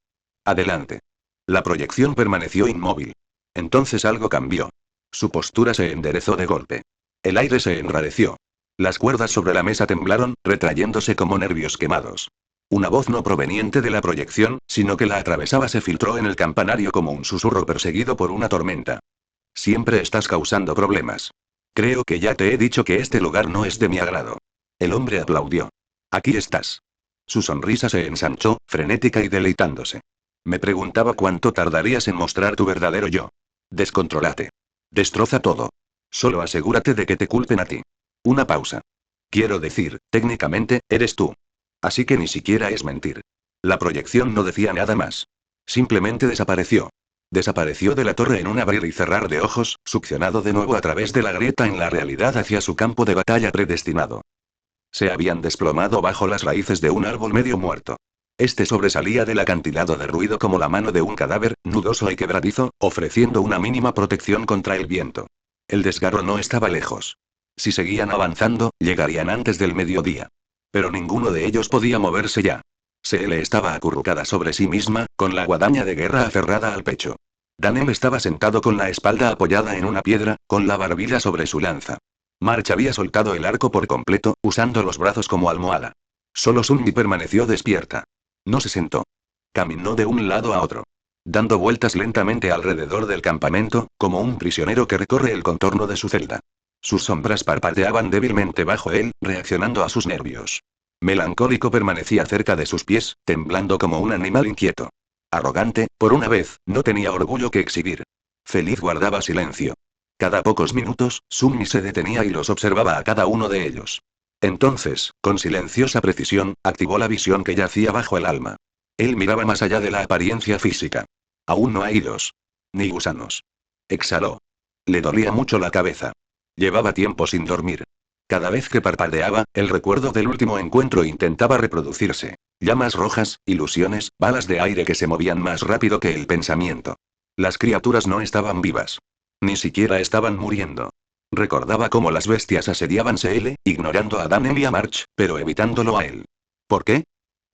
Adelante. La proyección permaneció inmóvil. Entonces algo cambió. Su postura se enderezó de golpe. El aire se enrareció. Las cuerdas sobre la mesa temblaron, retrayéndose como nervios quemados. Una voz no proveniente de la proyección, sino que la atravesaba se filtró en el campanario como un susurro perseguido por una tormenta. Siempre estás causando problemas. Creo que ya te he dicho que este lugar no es de mi agrado. El hombre aplaudió. Aquí estás. Su sonrisa se ensanchó, frenética y deleitándose. Me preguntaba cuánto tardarías en mostrar tu verdadero yo. Descontrólate. Destroza todo. Solo asegúrate de que te culpen a ti. Una pausa. Quiero decir, técnicamente, eres tú. Así que ni siquiera es mentir. La proyección no decía nada más. Simplemente desapareció. Desapareció de la torre en un abrir y cerrar de ojos, succionado de nuevo a través de la grieta en la realidad hacia su campo de batalla predestinado. Se habían desplomado bajo las raíces de un árbol medio muerto. Este sobresalía del acantilado de ruido como la mano de un cadáver, nudoso y quebradizo, ofreciendo una mínima protección contra el viento. El desgarro no estaba lejos. Si seguían avanzando, llegarían antes del mediodía. Pero ninguno de ellos podía moverse ya. Seele estaba acurrucada sobre sí misma, con la guadaña de guerra aferrada al pecho. Daniel estaba sentado con la espalda apoyada en una piedra, con la barbilla sobre su lanza. March había soltado el arco por completo, usando los brazos como almohada. Solo Sunmi permaneció despierta. No se sentó. Caminó de un lado a otro. Dando vueltas lentamente alrededor del campamento, como un prisionero que recorre el contorno de su celda. Sus sombras parpadeaban débilmente bajo él, reaccionando a sus nervios. Melancólico permanecía cerca de sus pies, temblando como un animal inquieto. Arrogante, por una vez, no tenía orgullo que exhibir. Feliz guardaba silencio. Cada pocos minutos, Sunmi se detenía y los observaba a cada uno de ellos. Entonces, con silenciosa precisión, activó la visión que yacía bajo el alma. Él miraba más allá de la apariencia física. Aún no hay hilos. Ni gusanos. Exhaló. Le dolía mucho la cabeza. Llevaba tiempo sin dormir. Cada vez que parpadeaba, el recuerdo del último encuentro intentaba reproducirse. Llamas rojas, ilusiones, balas de aire que se movían más rápido que el pensamiento. Las criaturas no estaban vivas. Ni siquiera estaban muriendo. Recordaba cómo las bestias asediaban Seele, ignorando a Daniel y a March, pero evitándolo a él. ¿Por qué?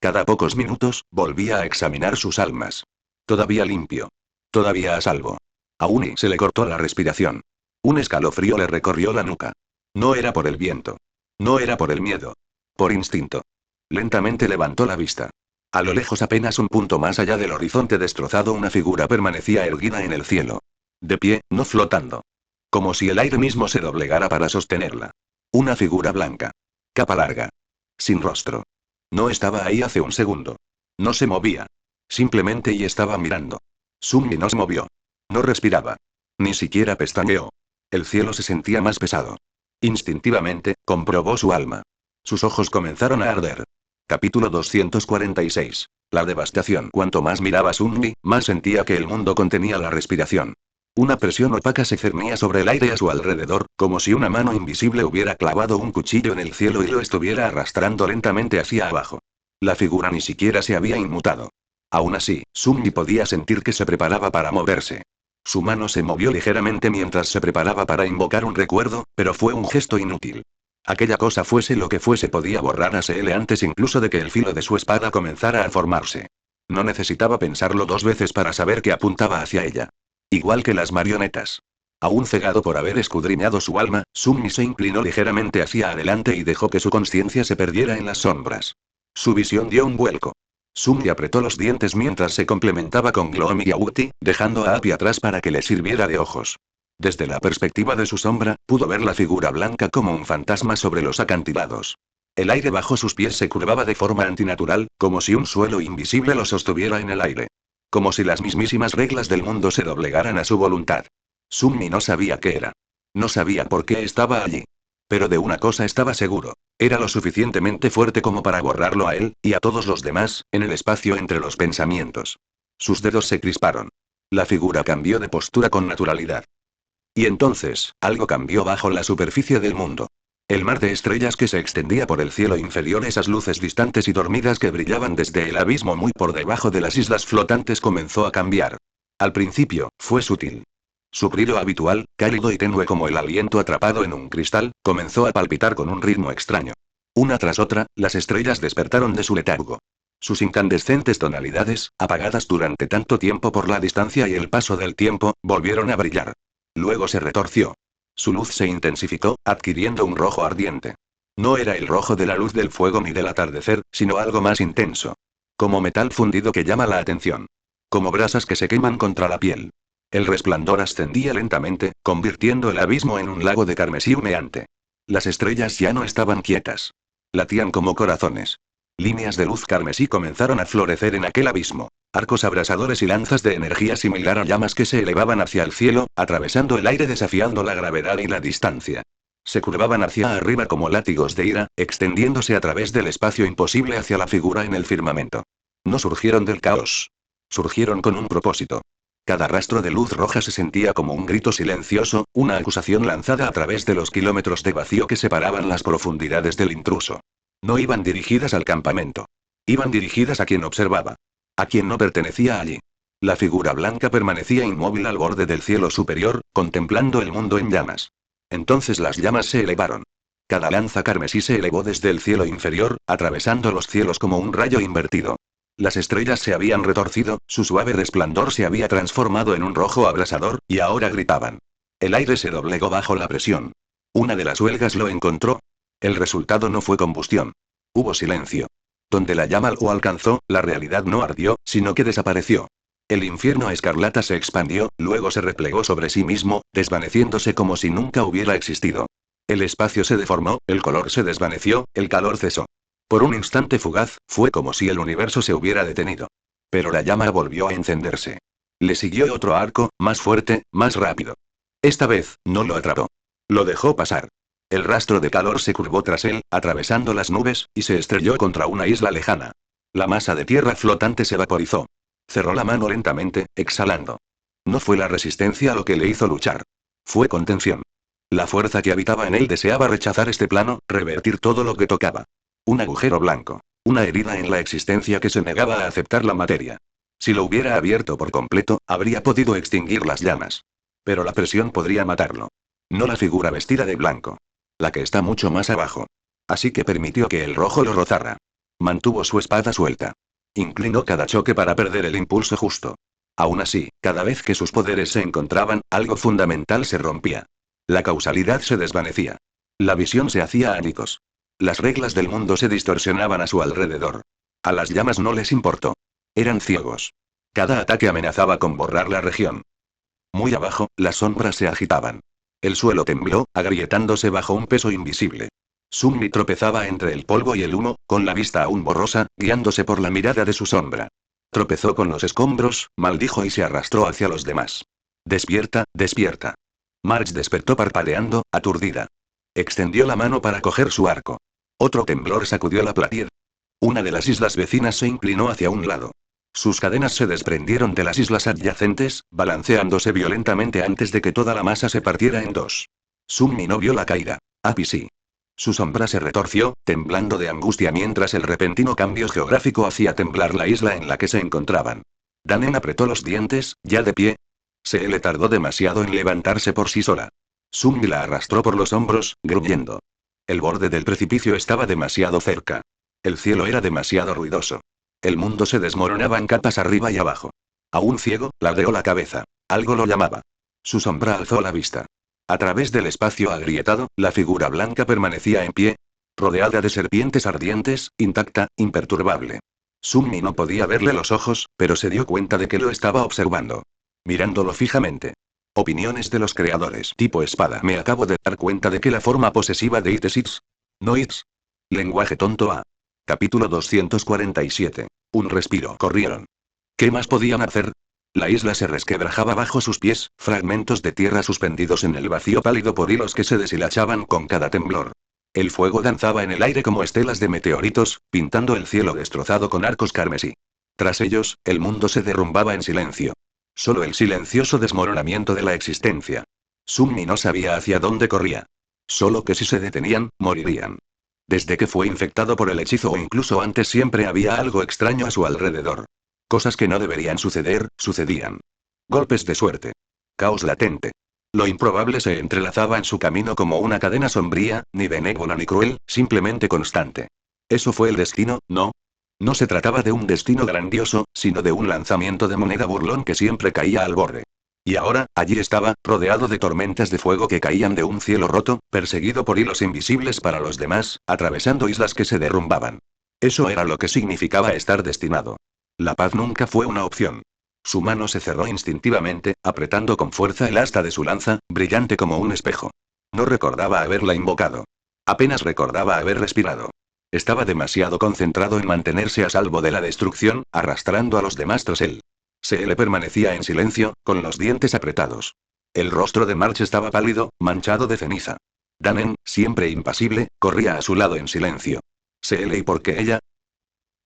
Cada pocos minutos, volvía a examinar sus almas. Todavía limpio. Todavía a salvo. A Uni se le cortó la respiración. Un escalofrío le recorrió la nuca. No era por el viento. No era por el miedo. Por instinto. Lentamente levantó la vista. A lo lejos, apenas un punto más allá del horizonte destrozado, una figura permanecía erguida en el cielo. De pie, no flotando. Como si el aire mismo se doblegara para sostenerla. Una figura blanca. Capa larga. Sin rostro. No estaba ahí hace un segundo. No se movía. Simplemente y estaba mirando. Sunmi no se movió. No respiraba. Ni siquiera pestañeó. El cielo se sentía más pesado. Instintivamente, comprobó su alma. Sus ojos comenzaron a arder. Capítulo 246. La devastación. Cuanto más miraba Sunmi, más sentía que el mundo contenía la respiración. Una presión opaca se cernía sobre el aire a su alrededor, como si una mano invisible hubiera clavado un cuchillo en el cielo y lo estuviera arrastrando lentamente hacia abajo. La figura ni siquiera se había inmutado. Aún así, Sunmi podía sentir que se preparaba para moverse. Su mano se movió ligeramente mientras se preparaba para invocar un recuerdo, pero fue un gesto inútil. Aquella cosa fuese lo que fuese podía borrar a Seele antes incluso de que el filo de su espada comenzara a formarse. No necesitaba pensarlo dos veces para saber que apuntaba hacia ella. Igual que las marionetas. Aún cegado por haber escudriñado su alma, Sunmi se inclinó ligeramente hacia adelante y dejó que su conciencia se perdiera en las sombras. Su visión dio un vuelco. Sunmi apretó los dientes mientras se complementaba con Gloomy y Agouti, dejando a Api atrás para que le sirviera de ojos. Desde la perspectiva de su sombra, pudo ver la figura blanca como un fantasma sobre los acantilados. El aire bajo sus pies se curvaba de forma antinatural, como si un suelo invisible lo sostuviera en el aire. Como si las mismísimas reglas del mundo se doblegaran a su voluntad. Sunmi no sabía qué era. No sabía por qué estaba allí. Pero de una cosa estaba seguro. Era lo suficientemente fuerte como para borrarlo a él, y a todos los demás, en el espacio entre los pensamientos. Sus dedos se crisparon. La figura cambió de postura con naturalidad. Y entonces, algo cambió bajo la superficie del mundo. El mar de estrellas que se extendía por el cielo inferior, esas luces distantes y dormidas que brillaban desde el abismo muy por debajo de las islas flotantes comenzó a cambiar. Al principio, fue sutil. Su brillo habitual, cálido y tenue como el aliento atrapado en un cristal, comenzó a palpitar con un ritmo extraño. Una tras otra, las estrellas despertaron de su letargo. Sus incandescentes tonalidades, apagadas durante tanto tiempo por la distancia y el paso del tiempo, volvieron a brillar. Luego se retorció. Su luz se intensificó, adquiriendo un rojo ardiente. No era el rojo de la luz del fuego ni del atardecer, sino algo más intenso. Como metal fundido que llama la atención. Como brasas que se queman contra la piel. El resplandor ascendía lentamente, convirtiendo el abismo en un lago de carmesí humeante. Las estrellas ya no estaban quietas. Latían como corazones. Líneas de luz carmesí comenzaron a florecer en aquel abismo. Arcos abrasadores y lanzas de energía similar a llamas que se elevaban hacia el cielo, atravesando el aire desafiando la gravedad y la distancia. Se curvaban hacia arriba como látigos de ira, extendiéndose a través del espacio imposible hacia la figura en el firmamento. No surgieron del caos. Surgieron con un propósito. Cada rastro de luz roja se sentía como un grito silencioso, una acusación lanzada a través de los kilómetros de vacío que separaban las profundidades del intruso. No iban dirigidas al campamento. Iban dirigidas a quien observaba. A quien no pertenecía allí. La figura blanca permanecía inmóvil al borde del cielo superior, contemplando el mundo en llamas. Entonces las llamas se elevaron. Cada lanza carmesí se elevó desde el cielo inferior, atravesando los cielos como un rayo invertido. Las estrellas se habían retorcido, su suave resplandor se había transformado en un rojo abrasador, y ahora gritaban. El aire se doblegó bajo la presión. Una de las huelgas lo encontró. El resultado no fue combustión. Hubo silencio. Donde la llama lo alcanzó, la realidad no ardió, sino que desapareció. El infierno escarlata se expandió, luego se replegó sobre sí mismo, desvaneciéndose como si nunca hubiera existido. El espacio se deformó, el color se desvaneció, el calor cesó. Por un instante fugaz, fue como si el universo se hubiera detenido. Pero la llama volvió a encenderse. Le siguió otro arco, más fuerte, más rápido. Esta vez, no lo atrapó. Lo dejó pasar. El rastro de calor se curvó tras él, atravesando las nubes, y se estrelló contra una isla lejana. La masa de tierra flotante se vaporizó. Cerró la mano lentamente, exhalando. No fue la resistencia lo que le hizo luchar. Fue contención. La fuerza que habitaba en él deseaba rechazar este plano, revertir todo lo que tocaba. Un agujero blanco. Una herida en la existencia que se negaba a aceptar la materia. Si lo hubiera abierto por completo, habría podido extinguir las llamas. Pero la presión podría matarlo. No la figura vestida de blanco. La que está mucho más abajo. Así que permitió que el rojo lo rozara. Mantuvo su espada suelta. Inclinó cada choque para perder el impulso justo. Aún así, cada vez que sus poderes se encontraban, algo fundamental se rompía. La causalidad se desvanecía. La visión se hacía añicos. Las reglas del mundo se distorsionaban a su alrededor. A las llamas no les importó. Eran ciegos. Cada ataque amenazaba con borrar la región. Muy abajo, las sombras se agitaban. El suelo tembló, agrietándose bajo un peso invisible. Sunmi tropezaba entre el polvo y el humo, con la vista aún borrosa, guiándose por la mirada de su sombra. Tropezó con los escombros, maldijo y se arrastró hacia los demás. Despierta, despierta. Marge despertó parpadeando, aturdida. Extendió la mano para coger su arco. Otro temblor sacudió la platier. Una de las islas vecinas se inclinó hacia un lado. Sus cadenas se desprendieron de las islas adyacentes, balanceándose violentamente antes de que toda la masa se partiera en dos. Sunmi no vio la caída. Api sí. Su sombra se retorció, temblando de angustia mientras el repentino cambio geográfico hacía temblar la isla en la que se encontraban. Danen apretó los dientes, ya de pie. Se le tardó demasiado en levantarse por sí sola. Sunmi la arrastró por los hombros, gruñendo. El borde del precipicio estaba demasiado cerca. El cielo era demasiado ruidoso. El mundo se desmoronaba en capas arriba y abajo. Aún ciego, ladeó la cabeza. Algo lo llamaba. Su sombra alzó la vista. A través del espacio agrietado, la figura blanca permanecía en pie, rodeada de serpientes ardientes, intacta, imperturbable. Sunmi no podía verle los ojos, pero se dio cuenta de que lo estaba observando. Mirándolo fijamente. Opiniones de los creadores. Tipo espada. Me acabo de dar cuenta de que la forma posesiva de It es It's. No It's. Lenguaje tonto A. Capítulo 247. Un respiro. Corrieron. ¿Qué más podían hacer? La isla se resquebrajaba bajo sus pies, fragmentos de tierra suspendidos en el vacío pálido por hilos que se deshilachaban con cada temblor. El fuego danzaba en el aire como estelas de meteoritos, pintando el cielo destrozado con arcos carmesí. Tras ellos, el mundo se derrumbaba en silencio. Solo el silencioso desmoronamiento de la existencia. Sunmi no sabía hacia dónde corría. Solo que si se detenían, morirían. Desde que fue infectado por el hechizo o incluso antes siempre había algo extraño a su alrededor. Cosas que no deberían suceder, sucedían. Golpes de suerte. Caos latente. Lo improbable se entrelazaba en su camino como una cadena sombría, ni benévola ni cruel, simplemente constante. ¿Eso fue el destino? No. No se trataba de un destino grandioso, sino de un lanzamiento de moneda burlón que siempre caía al borde. Y ahora, allí estaba, rodeado de tormentas de fuego que caían de un cielo roto, perseguido por hilos invisibles para los demás, atravesando islas que se derrumbaban. Eso era lo que significaba estar destinado. La paz nunca fue una opción. Su mano se cerró instintivamente, apretando con fuerza el asta de su lanza, brillante como un espejo. No recordaba haberla invocado. Apenas recordaba haber respirado. Estaba demasiado concentrado en mantenerse a salvo de la destrucción, arrastrando a los demás tras él. Se permanecía en silencio, con los dientes apretados. El rostro de March estaba pálido, manchado de ceniza. Danen, siempre impasible, corría a su lado en silencio. ¿Y por qué ella?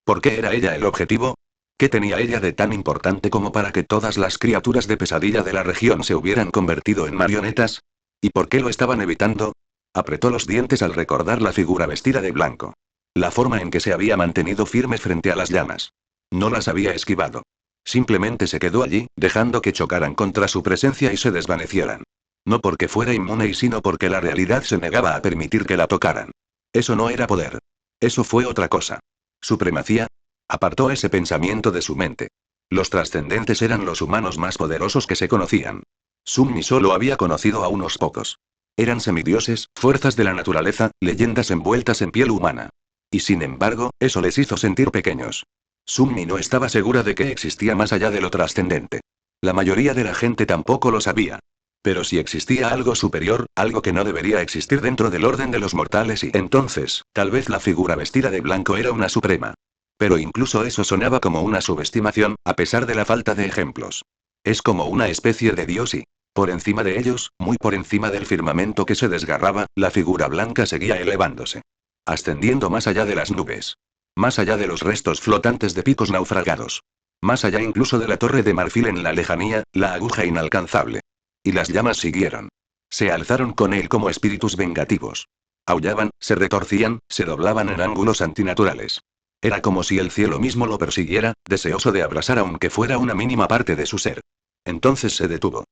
¿Por qué era ella el objetivo? ¿Qué tenía ella de tan importante como para que todas las criaturas de pesadilla de la región se hubieran convertido en marionetas? ¿Y por qué lo estaban evitando? Apretó los dientes al recordar la figura vestida de blanco. La forma en que se había mantenido firme frente a las llamas. No las había esquivado. Simplemente se quedó allí, dejando que chocaran contra su presencia y se desvanecieran. No porque fuera inmune y sino porque la realidad se negaba a permitir que la tocaran. Eso no era poder. Eso fue otra cosa. ¿Supremacía? Apartó ese pensamiento de su mente. Los trascendentes eran los humanos más poderosos que se conocían. Sunmi solo había conocido a unos pocos. Eran semidioses, fuerzas de la naturaleza, leyendas envueltas en piel humana. Y sin embargo, eso les hizo sentir pequeños. Sunmi no estaba segura de que existía más allá de lo trascendente. La mayoría de la gente tampoco lo sabía. Pero si existía algo superior, algo que no debería existir dentro del orden de los mortales y entonces, tal vez la figura vestida de blanco era una suprema. Pero incluso eso sonaba como una subestimación, a pesar de la falta de ejemplos. Es como una especie de dios y, por encima de ellos, muy por encima del firmamento que se desgarraba, la figura blanca seguía elevándose. Ascendiendo más allá de las nubes. Más allá de los restos flotantes de picos naufragados. Más allá incluso de la torre de marfil en la lejanía, la aguja inalcanzable. Y las llamas siguieron. Se alzaron con él como espíritus vengativos. Aullaban, se retorcían, se doblaban en ángulos antinaturales. Era como si el cielo mismo lo persiguiera, deseoso de abrasar aunque fuera una mínima parte de su ser. Entonces se detuvo.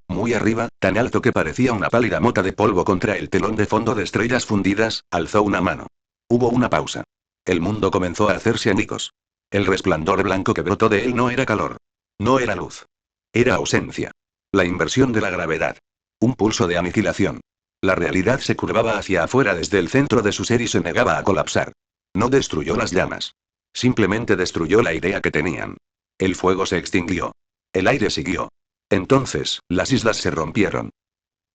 Muy arriba, tan alto que parecía una pálida mota de polvo contra el telón de fondo de estrellas fundidas, alzó una mano. Hubo una pausa. El mundo comenzó a hacerse añicos. El resplandor blanco que brotó de él no era calor. No era luz. Era ausencia. La inversión de la gravedad. Un pulso de aniquilación. La realidad se curvaba hacia afuera desde el centro de su ser y se negaba a colapsar. No destruyó las llamas. Simplemente destruyó la idea que tenían. El fuego se extinguió. El aire siguió. Entonces, las islas se rompieron.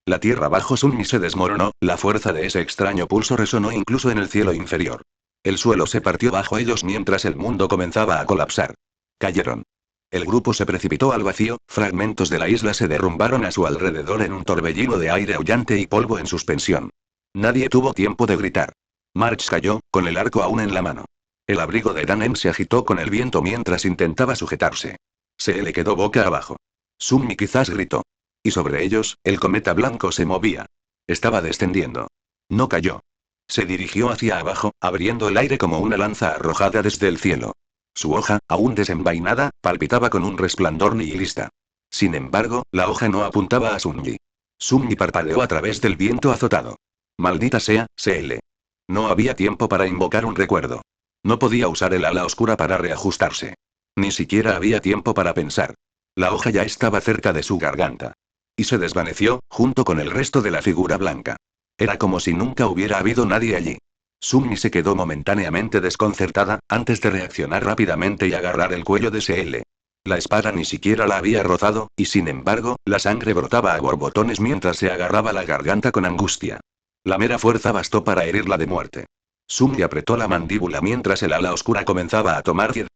La tierra bajo Sunmi se desmoronó, la fuerza de ese extraño pulso resonó incluso en el cielo inferior. El suelo se partió bajo ellos mientras el mundo comenzaba a colapsar. Cayeron. El grupo se precipitó al vacío, fragmentos de la isla se derrumbaron a su alrededor en un torbellino de aire aullante y polvo en suspensión. Nadie tuvo tiempo de gritar. March cayó, con el arco aún en la mano. El abrigo de Danen se agitó con el viento mientras intentaba sujetarse. Se le quedó boca abajo. Sunmi quizás gritó. Y sobre ellos, el cometa blanco se movía. Estaba descendiendo. No cayó. Se dirigió hacia abajo, abriendo el aire como una lanza arrojada desde el cielo. Su hoja, aún desenvainada, palpitaba con un resplandor nihilista. Sin embargo, la hoja no apuntaba a Sunmi. Sunmi parpadeó a través del viento azotado. Maldita sea, CL. No había tiempo para invocar un recuerdo. No podía usar el ala oscura para reajustarse. Ni siquiera había tiempo para pensar. La hoja ya estaba cerca de su garganta. Y se desvaneció, junto con el resto de la figura blanca. Era como si nunca hubiera habido nadie allí. Sumi se quedó momentáneamente desconcertada, antes de reaccionar rápidamente y agarrar el cuello de CL. La espada ni siquiera la había rozado, y sin embargo, la sangre brotaba a borbotones mientras se agarraba la garganta con angustia. La mera fuerza bastó para herirla de muerte. Sumi apretó la mandíbula mientras el ala oscura comenzaba a tomar vida.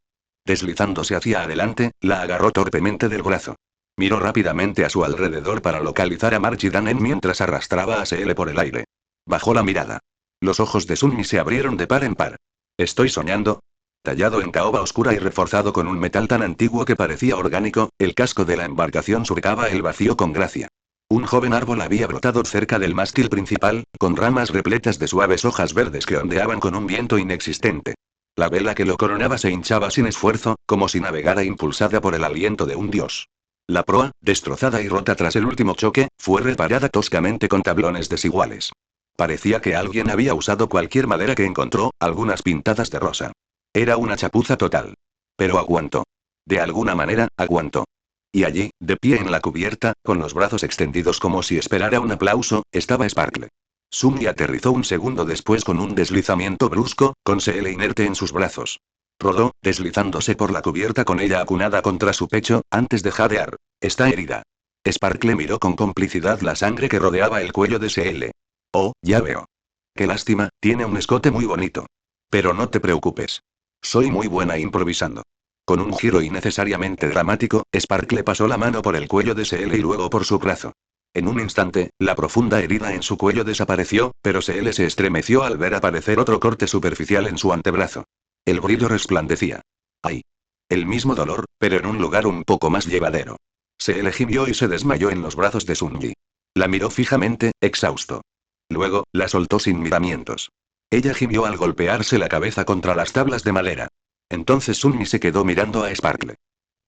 Deslizándose hacia adelante, la agarró torpemente del brazo. Miró rápidamente a su alrededor para localizar a Margie Danen mientras arrastraba a CL por el aire. Bajó la mirada. Los ojos de Sunmi se abrieron de par en par. ¿Estoy soñando? Tallado en caoba oscura y reforzado con un metal tan antiguo que parecía orgánico, el casco de la embarcación surcaba el vacío con gracia. Un joven árbol había brotado cerca del mástil principal, con ramas repletas de suaves hojas verdes que ondeaban con un viento inexistente. La vela que lo coronaba se hinchaba sin esfuerzo, como si navegara impulsada por el aliento de un dios. La proa, destrozada y rota tras el último choque, fue reparada toscamente con tablones desiguales. Parecía que alguien había usado cualquier madera que encontró, algunas pintadas de rosa. Era una chapuza total. Pero aguantó. De alguna manera, aguantó. Y allí, de pie en la cubierta, con los brazos extendidos como si esperara un aplauso, estaba Sparkle. Sumi aterrizó un segundo después con un deslizamiento brusco, con CL inerte en sus brazos. Rodó, deslizándose por la cubierta con ella acunada contra su pecho, antes de jadear. Está herida. Sparkle miró con complicidad la sangre que rodeaba el cuello de CL. Oh, ya veo. Qué lástima, tiene un escote muy bonito. Pero no te preocupes. Soy muy buena improvisando. Con un giro innecesariamente dramático, Sparkle pasó la mano por el cuello de CL y luego por su brazo. En un instante, la profunda herida en su cuello desapareció, pero CL se estremeció al ver aparecer otro corte superficial en su antebrazo. El brillo resplandecía. ¡Ay! El mismo dolor, pero en un lugar un poco más llevadero. CL gimió y se desmayó en los brazos de Sunji. La miró fijamente, exhausto. Luego, la soltó sin miramientos. Ella gimió al golpearse la cabeza contra las tablas de madera. Entonces Sunmi se quedó mirando a Sparkle.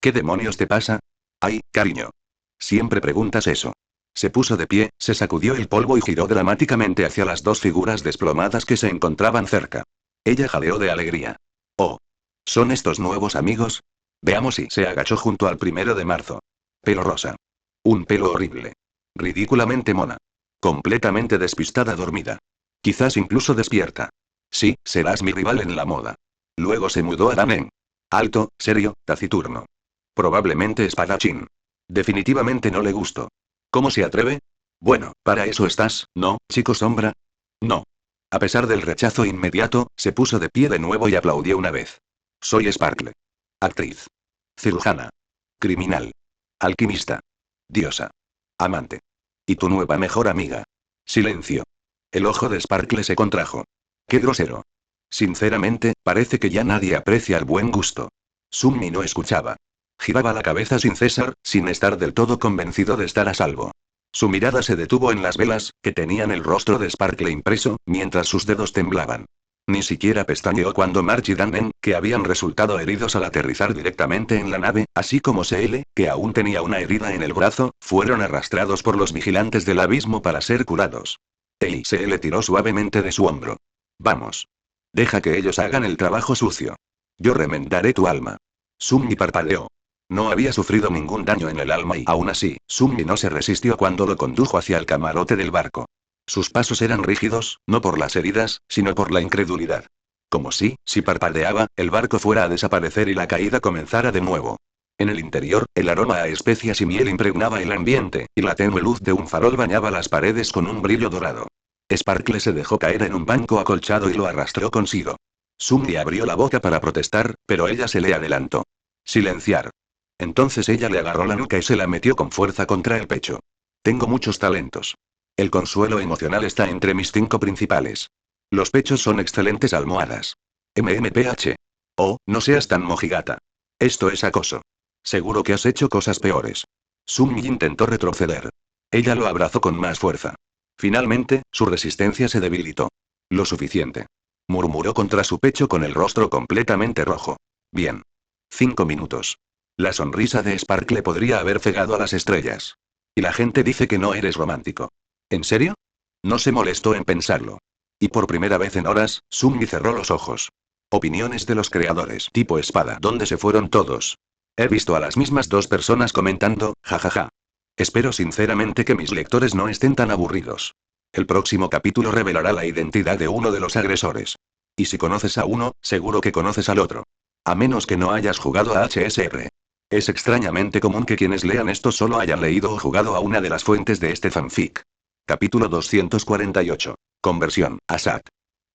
¿Qué demonios te pasa? Ay, cariño. Siempre preguntas eso. Se puso de pie, se sacudió el polvo y giró dramáticamente hacia las dos figuras desplomadas que se encontraban cerca. Ella jadeó de alegría. Oh. ¿Son estos nuevos amigos? Veamos y se agachó junto al 1 de marzo. Pelo rosa. Un pelo horrible. Ridículamente mona. Completamente despistada dormida. Quizás incluso despierta. Sí, serás mi rival en la moda. Luego se mudó a Danen. Alto, serio, taciturno. Probablemente espadachín. Definitivamente no le gustó. ¿Cómo se atreve? Bueno, para eso estás, ¿no, chico sombra? No. A pesar del rechazo inmediato, se puso de pie de nuevo y aplaudió una vez. Soy Sparkle. Actriz. Cirujana. Criminal. Alquimista. Diosa. Amante. Y tu nueva mejor amiga. Silencio. El ojo de Sparkle se contrajo. Qué grosero. Sinceramente, parece que ya nadie aprecia el buen gusto. Sunmi no escuchaba. Giraba la cabeza sin cesar, sin estar del todo convencido de estar a salvo. Su mirada se detuvo en las velas, que tenían el rostro de Sparkle impreso, mientras sus dedos temblaban. Ni siquiera pestañeó cuando Margie y Danen, que habían resultado heridos al aterrizar directamente en la nave, así como CL, que aún tenía una herida en el brazo, fueron arrastrados por los vigilantes del abismo para ser curados. Ey, CL tiró suavemente de su hombro. Vamos. Deja que ellos hagan el trabajo sucio. Yo remendaré tu alma. Sunmi parpadeó. No había sufrido ningún daño en el alma y aún así, Sunmi no se resistió cuando lo condujo hacia el camarote del barco. Sus pasos eran rígidos, no por las heridas, sino por la incredulidad. Como si parpadeaba, el barco fuera a desaparecer y la caída comenzara de nuevo. En el interior, el aroma a especias y miel impregnaba el ambiente, y la tenue luz de un farol bañaba las paredes con un brillo dorado. Sparkle se dejó caer en un banco acolchado y lo arrastró consigo. Sunmi abrió la boca para protestar, pero ella se le adelantó. Silenciar. Entonces ella le agarró la nuca y se la metió con fuerza contra el pecho. Tengo muchos talentos. El consuelo emocional está entre mis 5 principales. Los pechos son excelentes almohadas. MMPH. Oh, no seas tan mojigata. Esto es acoso. Seguro que has hecho cosas peores. Sunmi intentó retroceder. Ella lo abrazó con más fuerza. Finalmente, su resistencia se debilitó. Lo suficiente. Murmuró contra su pecho con el rostro completamente rojo. Bien. 5 minutos. La sonrisa de Sparkle podría haber cegado a las estrellas. Y la gente dice que no eres romántico. ¿En serio? No se molestó en pensarlo. Y por primera vez en horas, Sumi cerró los ojos. Opiniones de los creadores tipo espada. ¿Dónde se fueron todos? He visto a las mismas dos personas comentando, jajaja. Espero sinceramente que mis lectores no estén tan aburridos. El próximo capítulo revelará la identidad de uno de los agresores. Y si conoces a uno, seguro que conoces al otro. A menos que no hayas jugado a HSR. Es extrañamente común que quienes lean esto solo hayan leído o jugado a una de las fuentes de este fanfic. Capítulo 248. Conversión, Asad.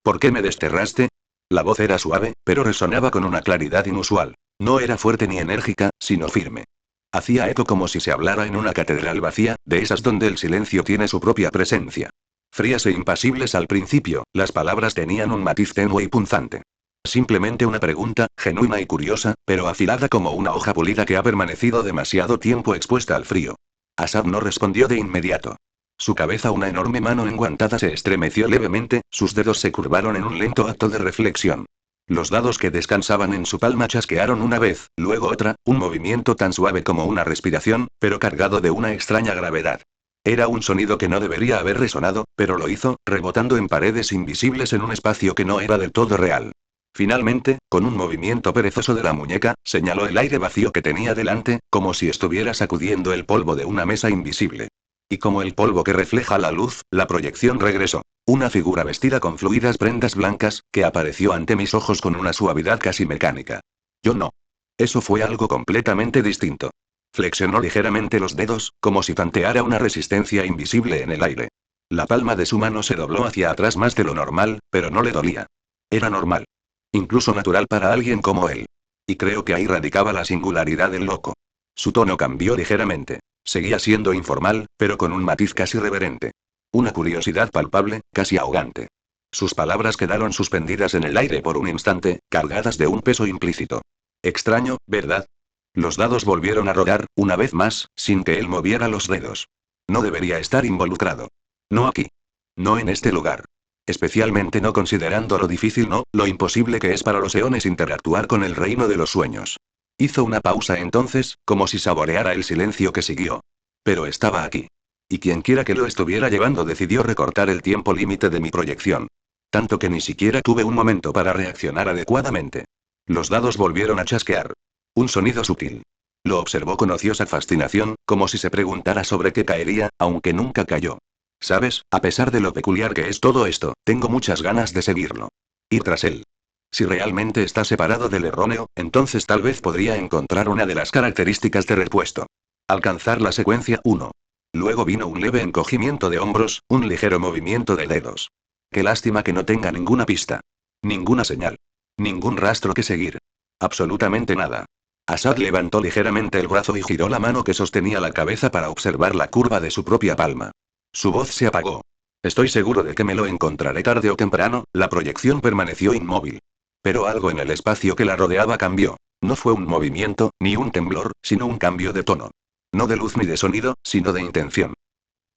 ¿Por qué me desterraste? La voz era suave, pero resonaba con una claridad inusual. No era fuerte ni enérgica, sino firme. Hacía eco como si se hablara en una catedral vacía, de esas donde el silencio tiene su propia presencia. Frías e impasibles al principio, las palabras tenían un matiz tenue y punzante. Simplemente una pregunta, genuina y curiosa, pero afilada como una hoja pulida que ha permanecido demasiado tiempo expuesta al frío. Asad no respondió de inmediato. Su cabeza, una enorme mano enguantada, se estremeció levemente, sus dedos se curvaron en un lento acto de reflexión. Los dados que descansaban en su palma chasquearon una vez, luego otra, un movimiento tan suave como una respiración, pero cargado de una extraña gravedad. Era un sonido que no debería haber resonado, pero lo hizo, rebotando en paredes invisibles en un espacio que no era del todo real. Finalmente, con un movimiento perezoso de la muñeca, señaló el aire vacío que tenía delante, como si estuviera sacudiendo el polvo de una mesa invisible. Y como el polvo que refleja la luz, la proyección regresó. Una figura vestida con fluidas prendas blancas, que apareció ante mis ojos con una suavidad casi mecánica. Yo no. Eso fue algo completamente distinto. Flexionó ligeramente los dedos, como si tanteara una resistencia invisible en el aire. La palma de su mano se dobló hacia atrás más de lo normal, pero no le dolía. Era normal. Incluso natural para alguien como él. Y creo que ahí radicaba la singularidad del loco. Su tono cambió ligeramente. Seguía siendo informal, pero con un matiz casi reverente. Una curiosidad palpable, casi ahogante. Sus palabras quedaron suspendidas en el aire por un instante, cargadas de un peso implícito. Extraño, ¿verdad? Los dados volvieron a rodar, una vez más, sin que él moviera los dedos. No debería estar involucrado. No aquí. No en este lugar. Especialmente no considerando lo difícil, no, lo imposible que es para los eones interactuar con el reino de los sueños. Hizo una pausa entonces, como si saboreara el silencio que siguió. Pero estaba aquí. Y quienquiera que lo estuviera llevando decidió recortar el tiempo límite de mi proyección. Tanto que ni siquiera tuve un momento para reaccionar adecuadamente. Los dados volvieron a chasquear. Un sonido sutil. Lo observó con ociosa fascinación, como si se preguntara sobre qué caería, aunque nunca cayó. ¿Sabes? A pesar de lo peculiar que es todo esto, tengo muchas ganas de seguirlo. Ir tras él. Si realmente está separado del erróneo, entonces tal vez podría encontrar una de las características de repuesto. Alcanzar la secuencia 1. Luego vino un leve encogimiento de hombros, un ligero movimiento de dedos. Qué lástima que no tenga ninguna pista. Ninguna señal. Ningún rastro que seguir. Absolutamente nada. Asad levantó ligeramente el brazo y giró la mano que sostenía la cabeza para observar la curva de su propia palma. Su voz se apagó. Estoy seguro de que me lo encontraré tarde o temprano. La proyección permaneció inmóvil. Pero algo en el espacio que la rodeaba cambió. No fue un movimiento, ni un temblor, sino un cambio de tono. No de luz ni de sonido, sino de intención.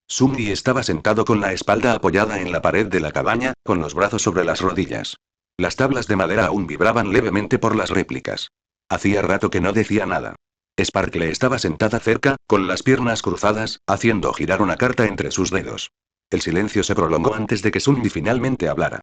Sumi estaba sentado con la espalda apoyada en la pared de la cabaña, con los brazos sobre las rodillas. Las tablas de madera aún vibraban levemente por las réplicas. Hacía rato que no decía nada. Sparkle estaba sentada cerca, con las piernas cruzadas, haciendo girar una carta entre sus dedos. El silencio se prolongó antes de que Sumi finalmente hablara.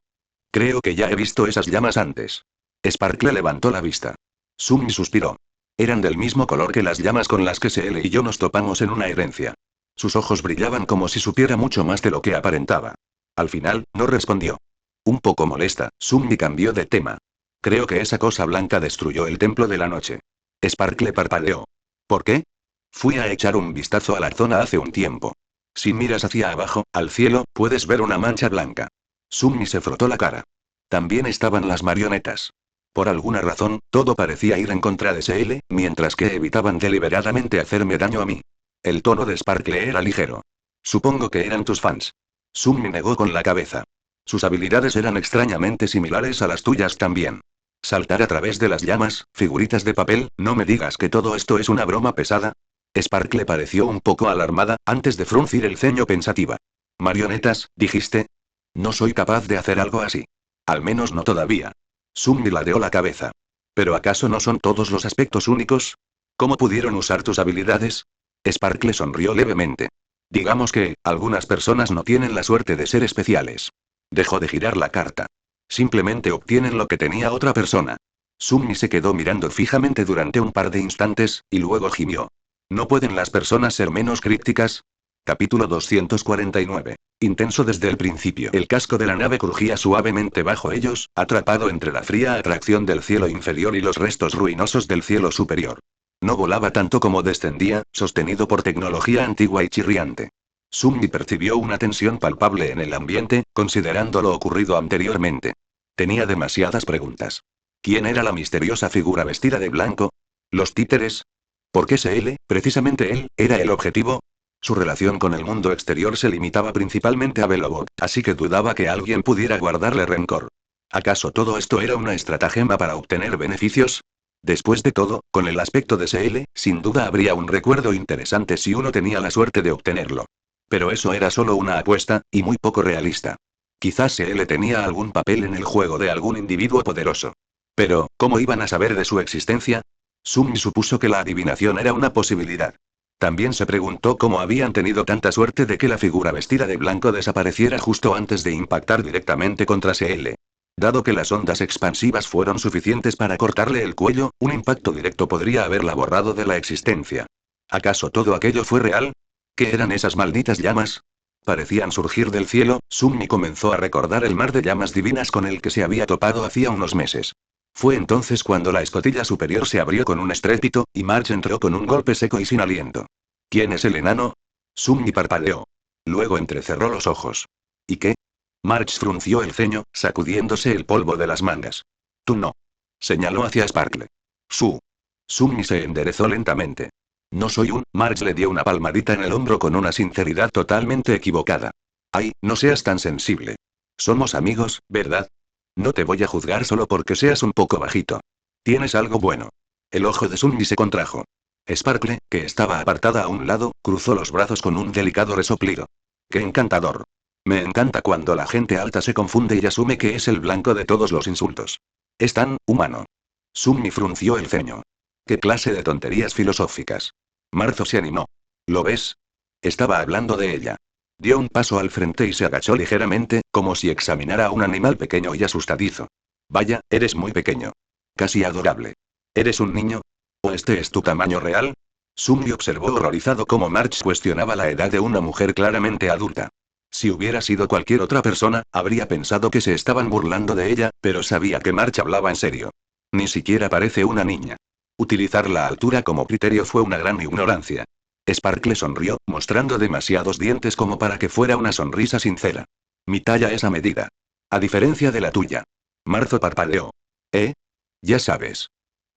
Creo que ya he visto esas llamas antes. Sparkle levantó la vista. Sumi suspiró. Eran del mismo color que las llamas con las que Sele y yo nos topamos en una herencia. Sus ojos brillaban como si supiera mucho más de lo que aparentaba. Al final, no respondió. Un poco molesta, Sumi cambió de tema. Creo que esa cosa blanca destruyó el templo de la noche. Sparkle parpadeó. ¿Por qué? Fui a echar un vistazo a la zona hace un tiempo. Si miras hacia abajo, al cielo, puedes ver una mancha blanca. Sumi se frotó la cara. También estaban las marionetas. Por alguna razón, todo parecía ir en contra de SL, mientras que evitaban deliberadamente hacerme daño a mí. El tono de Sparkle era ligero. Supongo que eran tus fans. Sumi negó con la cabeza. Sus habilidades eran extrañamente similares a las tuyas también. Saltar a través de las llamas, figuritas de papel, no me digas que todo esto es una broma pesada. Sparkle pareció un poco alarmada, antes de fruncir el ceño pensativa. Marionetas, dijiste. No soy capaz de hacer algo así. Al menos no todavía. Sumi ladeó la cabeza. ¿Pero acaso no son todos los aspectos únicos? ¿Cómo pudieron usar tus habilidades? Sparkle sonrió levemente. Digamos que, algunas personas no tienen la suerte de ser especiales. Dejó de girar la carta. Simplemente obtienen lo que tenía otra persona. Summi se quedó mirando fijamente durante un par de instantes, y luego gimió. ¿No pueden las personas ser menos crípticas? Capítulo 249. Intenso desde el principio. El casco de la nave crujía suavemente bajo ellos, atrapado entre la fría atracción del cielo inferior y los restos ruinosos del cielo superior. No volaba tanto como descendía, sostenido por tecnología antigua y chirriante. Summi percibió una tensión palpable en el ambiente, considerando lo ocurrido anteriormente. Tenía demasiadas preguntas. ¿Quién era la misteriosa figura vestida de blanco? ¿Los títeres? ¿Por qué SL, precisamente él, era el objetivo? Su relación con el mundo exterior se limitaba principalmente a Belobot, así que dudaba que alguien pudiera guardarle rencor. ¿Acaso todo esto era una estratagema para obtener beneficios? Después de todo, con el aspecto de SL, sin duda habría un recuerdo interesante si uno tenía la suerte de obtenerlo. Pero eso era solo una apuesta, y muy poco realista. Quizás SL tenía algún papel en el juego de algún individuo poderoso. Pero, ¿cómo iban a saber de su existencia? Summi supuso que la adivinación era una posibilidad. También se preguntó cómo habían tenido tanta suerte de que la figura vestida de blanco desapareciera justo antes de impactar directamente contra SL. Dado que las ondas expansivas fueron suficientes para cortarle el cuello, un impacto directo podría haberla borrado de la existencia. ¿Acaso todo aquello fue real? ¿Qué eran esas malditas llamas? Parecían surgir del cielo. Summi comenzó a recordar el mar de llamas divinas con el que se había topado hacía unos meses. Fue entonces cuando la escotilla superior se abrió con un estrépito, y March entró con un golpe seco y sin aliento. ¿Quién es el enano? Summi parpadeó. Luego entrecerró los ojos. ¿Y qué? March frunció el ceño, sacudiéndose el polvo de las mangas. Tú no. Señaló hacia Sparkle. Summi se enderezó lentamente. No soy un... March le dio una palmadita en el hombro con una sinceridad totalmente equivocada. Ay, no seas tan sensible. Somos amigos, ¿verdad? No te voy a juzgar solo porque seas un poco bajito. Tienes algo bueno. El ojo de Summi se contrajo. Sparkle, que estaba apartada a un lado, cruzó los brazos con un delicado resoplido. ¡Qué encantador! Me encanta cuando la gente alta se confunde y asume que es el blanco de todos los insultos. Es tan humano. Summi frunció el ceño. ¿Qué clase de tonterías filosóficas? Marzo se animó. ¿Lo ves? Estaba hablando de ella. Dio un paso al frente y se agachó ligeramente, como si examinara a un animal pequeño y asustadizo. Vaya, eres muy pequeño. Casi adorable. ¿Eres un niño? ¿O este es tu tamaño real? Summi observó horrorizado cómo March cuestionaba la edad de una mujer claramente adulta. Si hubiera sido cualquier otra persona, habría pensado que se estaban burlando de ella, pero sabía que March hablaba en serio. Ni siquiera parece una niña. Utilizar la altura como criterio fue una gran ignorancia. Sparkle sonrió, mostrando demasiados dientes como para que fuera una sonrisa sincera. Mi talla es a medida. A diferencia de la tuya. Marzo parpadeó. ¿Eh? Ya sabes.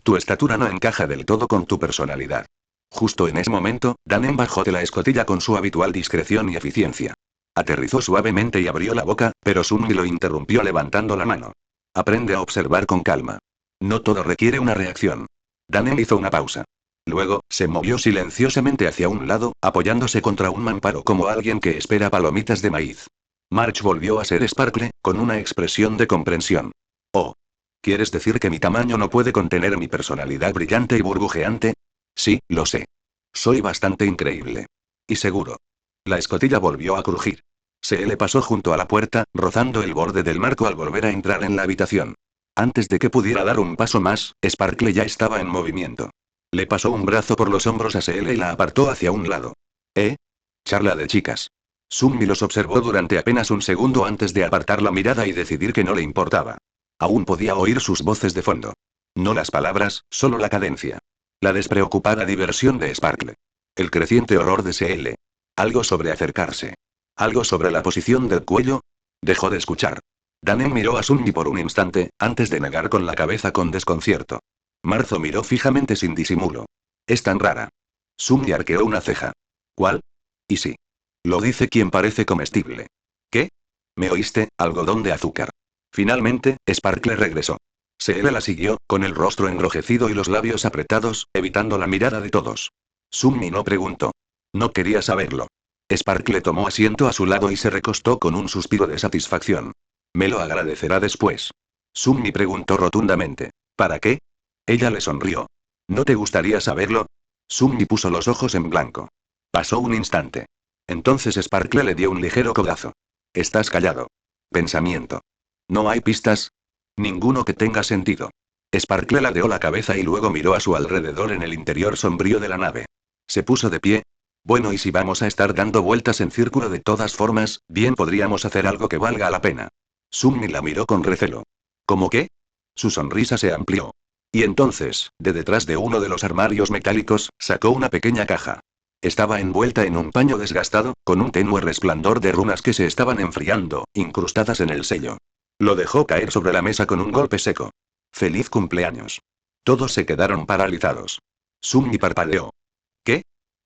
Tu estatura no encaja del todo con tu personalidad. Justo en ese momento, Danen bajó de la escotilla con su habitual discreción y eficiencia. Aterrizó suavemente y abrió la boca, pero Summi lo interrumpió levantando la mano. Aprende a observar con calma. No todo requiere una reacción. Danen hizo una pausa. Luego, se movió silenciosamente hacia un lado, apoyándose contra un mamparo como alguien que espera palomitas de maíz. March volvió a ser Sparkle, con una expresión de comprensión. Oh. ¿Quieres decir que mi tamaño no puede contener mi personalidad brillante y burbujeante? Sí, lo sé. Soy bastante increíble. Y seguro. La escotilla volvió a crujir. Se le pasó junto a la puerta, rozando el borde del marco al volver a entrar en la habitación. Antes de que pudiera dar un paso más, Sparkle ya estaba en movimiento. Le pasó un brazo por los hombros a SL y la apartó hacia un lado. ¿Eh? Charla de chicas. Summi los observó durante apenas un segundo antes de apartar la mirada y decidir que no le importaba. Aún podía oír sus voces de fondo. No las palabras, solo la cadencia. La despreocupada diversión de Sparkle. El creciente horror de SL. Algo sobre acercarse. Algo sobre la posición del cuello. Dejó de escuchar. Danen miró a Summi por un instante, antes de negar con la cabeza con desconcierto. Marzo miró fijamente sin disimulo. Es tan rara. Summi arqueó una ceja. ¿Cuál? Y sí. Lo dice quien parece comestible. ¿Qué? ¿Me oíste, algodón de azúcar? Finalmente, Sparkle regresó. SL la siguió, con el rostro enrojecido y los labios apretados, evitando la mirada de todos. Summi no preguntó. No quería saberlo. Sparkle tomó asiento a su lado y se recostó con un suspiro de satisfacción. Me lo agradecerá después. Summi preguntó rotundamente. ¿Para qué? Ella le sonrió. ¿No te gustaría saberlo? Summi puso los ojos en blanco. Pasó un instante. Entonces Sparkle le dio un ligero codazo. Estás callado. Pensamiento. ¿No hay pistas? Ninguno que tenga sentido. Sparkle ladeó la cabeza y luego miró a su alrededor en el interior sombrío de la nave. Se puso de pie. Bueno, y si vamos a estar dando vueltas en círculo de todas formas, bien podríamos hacer algo que valga la pena. Summi la miró con recelo. ¿Cómo qué? Su sonrisa se amplió. Y entonces, de detrás de uno de los armarios metálicos, sacó una pequeña caja. Estaba envuelta en un paño desgastado, con un tenue resplandor de runas que se estaban enfriando, incrustadas en el sello. Lo dejó caer sobre la mesa con un golpe seco. ¡Feliz cumpleaños! Todos se quedaron paralizados. Summi parpadeó. ¿Qué?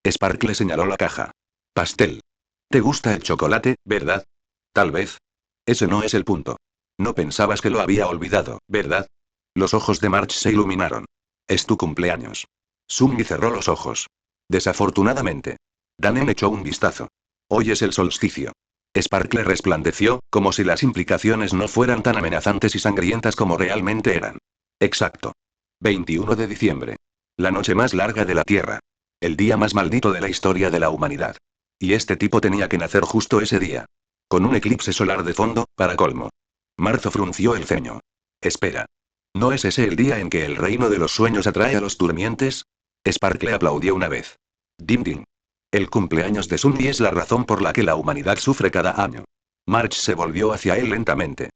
Sparkle señaló la caja. Pastel. ¿Te gusta el chocolate, verdad? Tal vez. Ese no es el punto. No pensabas que lo había olvidado, ¿verdad? Los ojos de March se iluminaron. Es tu cumpleaños. Summi cerró los ojos. Desafortunadamente. Danen echó un vistazo. Hoy es el solsticio. Sparkle resplandeció, como si las implicaciones no fueran tan amenazantes y sangrientas como realmente eran. Exacto. 21 de diciembre. La noche más larga de la Tierra. El día más maldito de la historia de la humanidad. Y este tipo tenía que nacer justo ese día. Con un eclipse solar de fondo, para colmo. Marzo frunció el ceño. Espera. ¿No es ese el día en que el reino de los sueños atrae a los durmientes? Sparkle aplaudió una vez. Dim dim. El cumpleaños de Summi es la razón por la que la humanidad sufre cada año. March se volvió hacia él lentamente.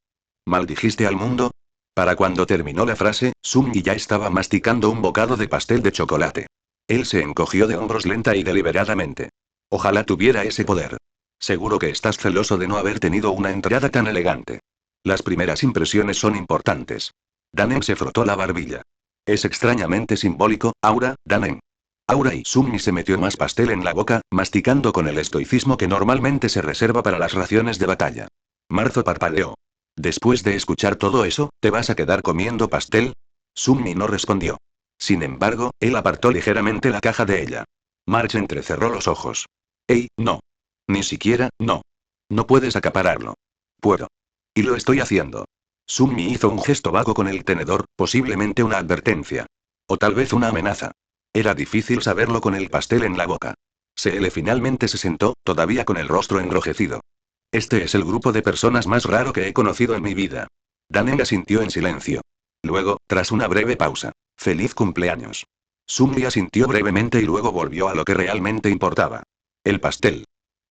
¿Maldijiste al mundo? Para cuando terminó la frase, Summi ya estaba masticando un bocado de pastel de chocolate. Él se encogió de hombros lenta y deliberadamente. Ojalá tuviera ese poder. Seguro que estás celoso de no haber tenido una entrada tan elegante. Las primeras impresiones son importantes. Danen se frotó la barbilla. Es extrañamente simbólico, Aura, Danen. Aura y Summi se metió más pastel en la boca, masticando con el estoicismo que normalmente se reserva para las raciones de batalla. Marzo parpadeó. Después de escuchar todo eso, ¿te vas a quedar comiendo pastel? Summi no respondió. Sin embargo, él apartó ligeramente la caja de ella. March entrecerró los ojos. ¡Ey, no! Ni siquiera, no. No puedes acapararlo. Puedo. Y lo estoy haciendo. Summi hizo un gesto vago con el tenedor, posiblemente una advertencia. O tal vez una amenaza. Era difícil saberlo con el pastel en la boca. Seele finalmente se sentó, todavía con el rostro enrojecido. Este es el grupo de personas más raro que he conocido en mi vida. Danen asintió en silencio. Luego, tras una breve pausa. ¡Feliz cumpleaños! Summi asintió brevemente y luego volvió a lo que realmente importaba. El pastel.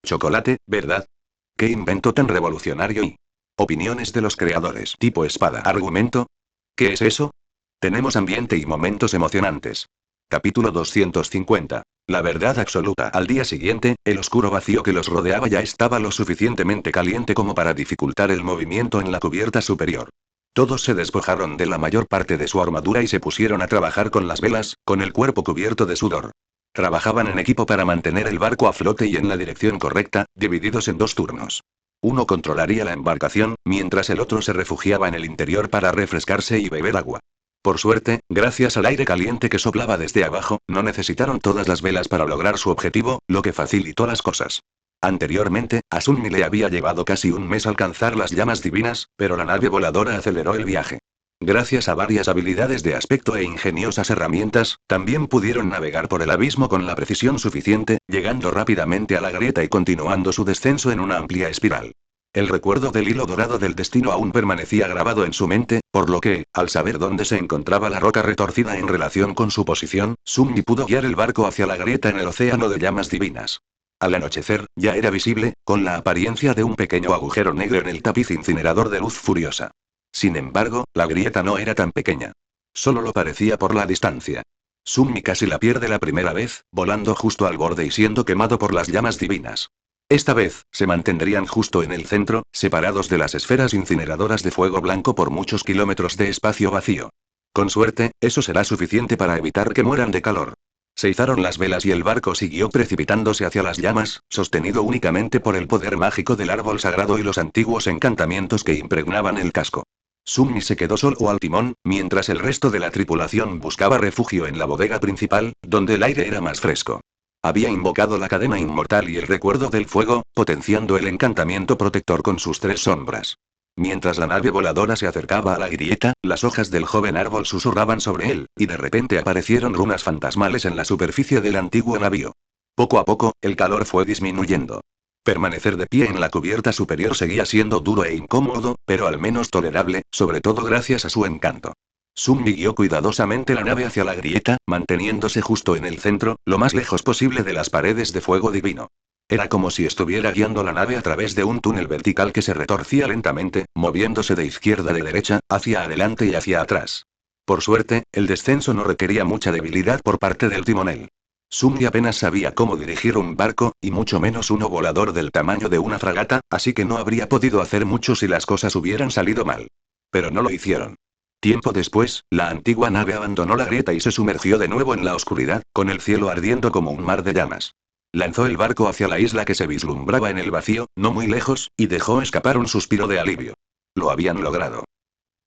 Chocolate, ¿verdad? ¿Qué invento tan revolucionario y... Opiniones de los creadores. Tipo espada. ¿Argumento? ¿Qué es eso? Tenemos ambiente y momentos emocionantes. Capítulo 250. La verdad absoluta. Al día siguiente, el oscuro vacío que los rodeaba ya estaba lo suficientemente caliente como para dificultar el movimiento en la cubierta superior. Todos se despojaron de la mayor parte de su armadura y se pusieron a trabajar con las velas, con el cuerpo cubierto de sudor. Trabajaban en equipo para mantener el barco a flote y en la dirección correcta, divididos en 2 turnos. Uno controlaría la embarcación, mientras el otro se refugiaba en el interior para refrescarse y beber agua. Por suerte, gracias al aire caliente que soplaba desde abajo, no necesitaron todas las velas para lograr su objetivo, lo que facilitó las cosas. Anteriormente, a Summi le había llevado casi un mes alcanzar las llamas divinas, pero la nave voladora aceleró el viaje. Gracias a varias habilidades de aspecto e ingeniosas herramientas, también pudieron navegar por el abismo con la precisión suficiente, llegando rápidamente a la grieta y continuando su descenso en una amplia espiral. El recuerdo del hilo dorado del destino aún permanecía grabado en su mente, por lo que, al saber dónde se encontraba la roca retorcida en relación con su posición, Summi pudo guiar el barco hacia la grieta en el océano de llamas divinas. Al anochecer, ya era visible, con la apariencia de un pequeño agujero negro en el tapiz incinerador de luz furiosa. Sin embargo, la grieta no era tan pequeña. Solo lo parecía por la distancia. Summi casi la pierde la primera vez, volando justo al borde y siendo quemado por las llamas divinas. Esta vez, se mantendrían justo en el centro, separados de las esferas incineradoras de fuego blanco por muchos kilómetros de espacio vacío. Con suerte, eso será suficiente para evitar que mueran de calor. Se izaron las velas y el barco siguió precipitándose hacia las llamas, sostenido únicamente por el poder mágico del árbol sagrado y los antiguos encantamientos que impregnaban el casco. Summi se quedó solo al timón, mientras el resto de la tripulación buscaba refugio en la bodega principal, donde el aire era más fresco. Había invocado la cadena inmortal y el recuerdo del fuego, potenciando el encantamiento protector con sus 3 sombras. Mientras la nave voladora se acercaba a la grieta, las hojas del joven árbol susurraban sobre él, y de repente aparecieron runas fantasmales en la superficie del antiguo navío. Poco a poco, el calor fue disminuyendo. Permanecer de pie en la cubierta superior seguía siendo duro e incómodo, pero al menos tolerable, sobre todo gracias a su encanto. Sumbi guió cuidadosamente la nave hacia la grieta, manteniéndose justo en el centro, lo más lejos posible de las paredes de fuego divino. Era como si estuviera guiando la nave a través de un túnel vertical que se retorcía lentamente, moviéndose de izquierda a derecha, hacia adelante y hacia atrás. Por suerte, el descenso no requería mucha debilidad por parte del timonel. Sumbi apenas sabía cómo dirigir un barco, y mucho menos uno volador del tamaño de una fragata, así que no habría podido hacer mucho si las cosas hubieran salido mal. Pero no lo hicieron. Tiempo después, la antigua nave abandonó la grieta y se sumergió de nuevo en la oscuridad, con el cielo ardiendo como un mar de llamas. Lanzó el barco hacia la isla que se vislumbraba en el vacío, no muy lejos, y dejó escapar un suspiro de alivio. Lo habían logrado.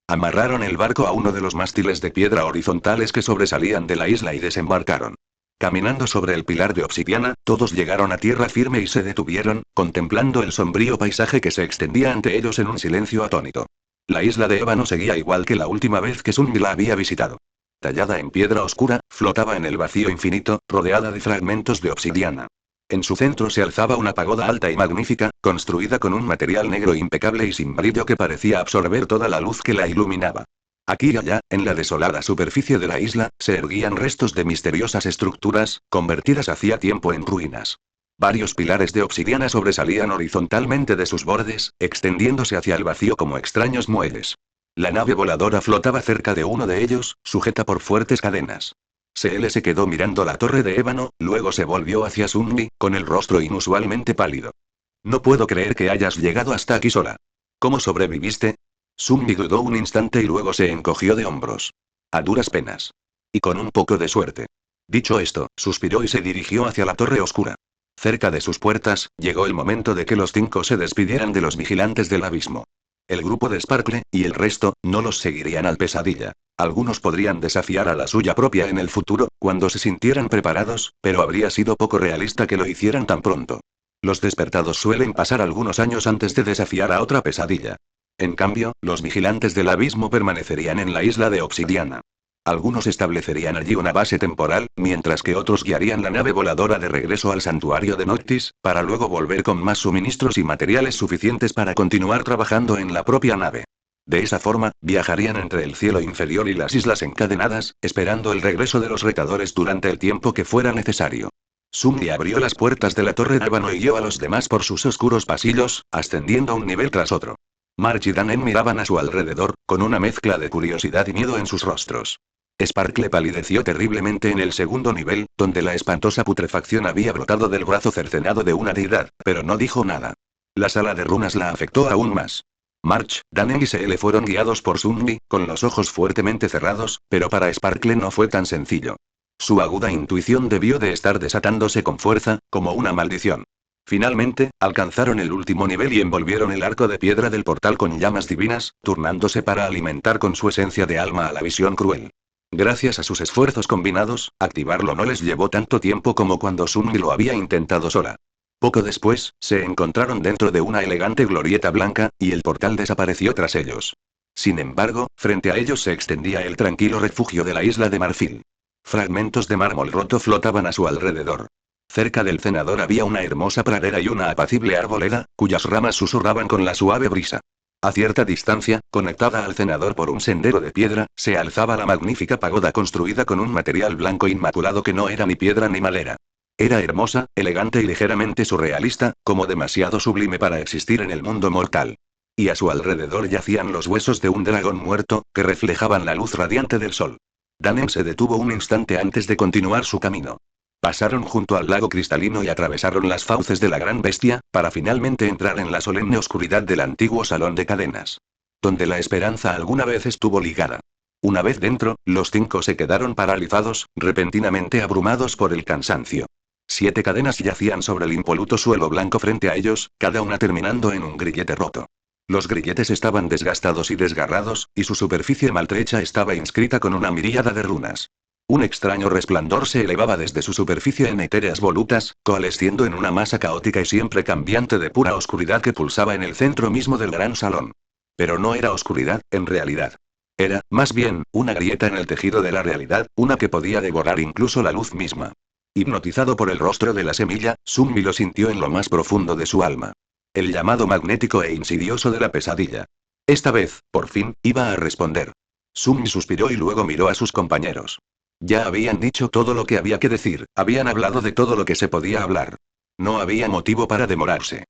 Amarraron el barco a uno de los mástiles de piedra horizontales que sobresalían de la isla y desembarcaron. Caminando sobre el pilar de obsidiana, todos llegaron a tierra firme y se detuvieron, contemplando el sombrío paisaje que se extendía ante ellos en un silencio atónito. La isla de ébano seguía igual que la última vez que Sumbi la había visitado. Tallada en piedra oscura, flotaba en el vacío infinito, rodeada de fragmentos de obsidiana. En su centro se alzaba una pagoda alta y magnífica, construida con un material negro impecable y sin brillo que parecía absorber toda la luz que la iluminaba. Aquí y allá, en la desolada superficie de la isla, se erguían restos de misteriosas estructuras, convertidas hacía tiempo en ruinas. Varios pilares de obsidiana sobresalían horizontalmente de sus bordes, extendiéndose hacia el vacío como extraños muelles. La nave voladora flotaba cerca de uno de ellos, sujeta por fuertes cadenas. CL se quedó mirando la torre de ébano, luego se volvió hacia Sumbi, con el rostro inusualmente pálido. No puedo creer que hayas llegado hasta aquí sola. ¿Cómo sobreviviste? Sumbi dudó un instante y luego se encogió de hombros. A duras penas. Y con un poco de suerte. Dicho esto, suspiró y se dirigió hacia la torre oscura. Cerca de sus puertas, llegó el momento de que los 5 se despidieran de los vigilantes del abismo. El grupo de Sparkle, y el resto, no los seguirían al Pesadilla. Algunos podrían desafiar a la suya propia en el futuro, cuando se sintieran preparados, pero habría sido poco realista que lo hicieran tan pronto. Los despertados suelen pasar algunos años antes de desafiar a otra pesadilla. En cambio, los vigilantes del abismo permanecerían en la isla de Obsidiana. Algunos establecerían allí una base temporal, mientras que otros guiarían la nave voladora de regreso al santuario de Noctis, para luego volver con más suministros y materiales suficientes para continuar trabajando en la propia nave. De esa forma, viajarían entre el cielo inferior y las islas encadenadas, esperando el regreso de los retadores durante el tiempo que fuera necesario. Sumbi abrió las puertas de la torre de ébano y guió a los demás por sus oscuros pasillos, ascendiendo un nivel tras otro. March y Danen miraban a su alrededor, con una mezcla de curiosidad y miedo en sus rostros. Sparkle palideció terriblemente en el segundo nivel, donde la espantosa putrefacción había brotado del brazo cercenado de una deidad, pero no dijo nada. La sala de runas la afectó aún más. March, Danen y CL fueron guiados por Sumbi, con los ojos fuertemente cerrados, pero para Sparkle no fue tan sencillo. Su aguda intuición debió de estar desatándose con fuerza, como una maldición. Finalmente, alcanzaron el último nivel y envolvieron el arco de piedra del portal con llamas divinas, turnándose para alimentar con su esencia de alma a la visión cruel. Gracias a sus esfuerzos combinados, activarlo no les llevó tanto tiempo como cuando Sumbi lo había intentado sola. Poco después, se encontraron dentro de una elegante glorieta blanca, y el portal desapareció tras ellos. Sin embargo, frente a ellos se extendía el tranquilo refugio de la isla de Marfil. Fragmentos de mármol roto flotaban a su alrededor. Cerca del cenador había una hermosa pradera y una apacible arboleda, cuyas ramas susurraban con la suave brisa. A cierta distancia, conectada al cenador por un sendero de piedra, se alzaba la magnífica pagoda construida con un material blanco inmaculado que no era ni piedra ni madera. Era hermosa, elegante y ligeramente surrealista, como demasiado sublime para existir en el mundo mortal. Y a su alrededor yacían los huesos de un dragón muerto, que reflejaban la luz radiante del sol. Danen se detuvo un instante antes de continuar su camino. Pasaron junto al lago cristalino y atravesaron las fauces de la gran bestia, para finalmente entrar en la solemne oscuridad del antiguo salón de cadenas. Donde la esperanza alguna vez estuvo ligada. Una vez dentro, los 5 se quedaron paralizados, repentinamente abrumados por el cansancio. 7 cadenas yacían sobre el impoluto suelo blanco frente a ellos, cada una terminando en un grillete roto. Los grilletes estaban desgastados y desgarrados, y su superficie maltrecha estaba inscrita con una miríada de runas. Un extraño resplandor se elevaba desde su superficie en etéreas volutas, coalesciendo en una masa caótica y siempre cambiante de pura oscuridad que pulsaba en el centro mismo del gran salón. Pero no era oscuridad, en realidad. Era, más bien, una grieta en el tejido de la realidad, una que podía devorar incluso la luz misma. Hipnotizado por el rostro de la semilla, Sunmi lo sintió en lo más profundo de su alma. El llamado magnético e insidioso de la pesadilla. Esta vez, por fin, iba a responder. Sunmi suspiró y luego miró a sus compañeros. Ya habían dicho todo lo que había que decir, habían hablado de todo lo que se podía hablar. No había motivo para demorarse.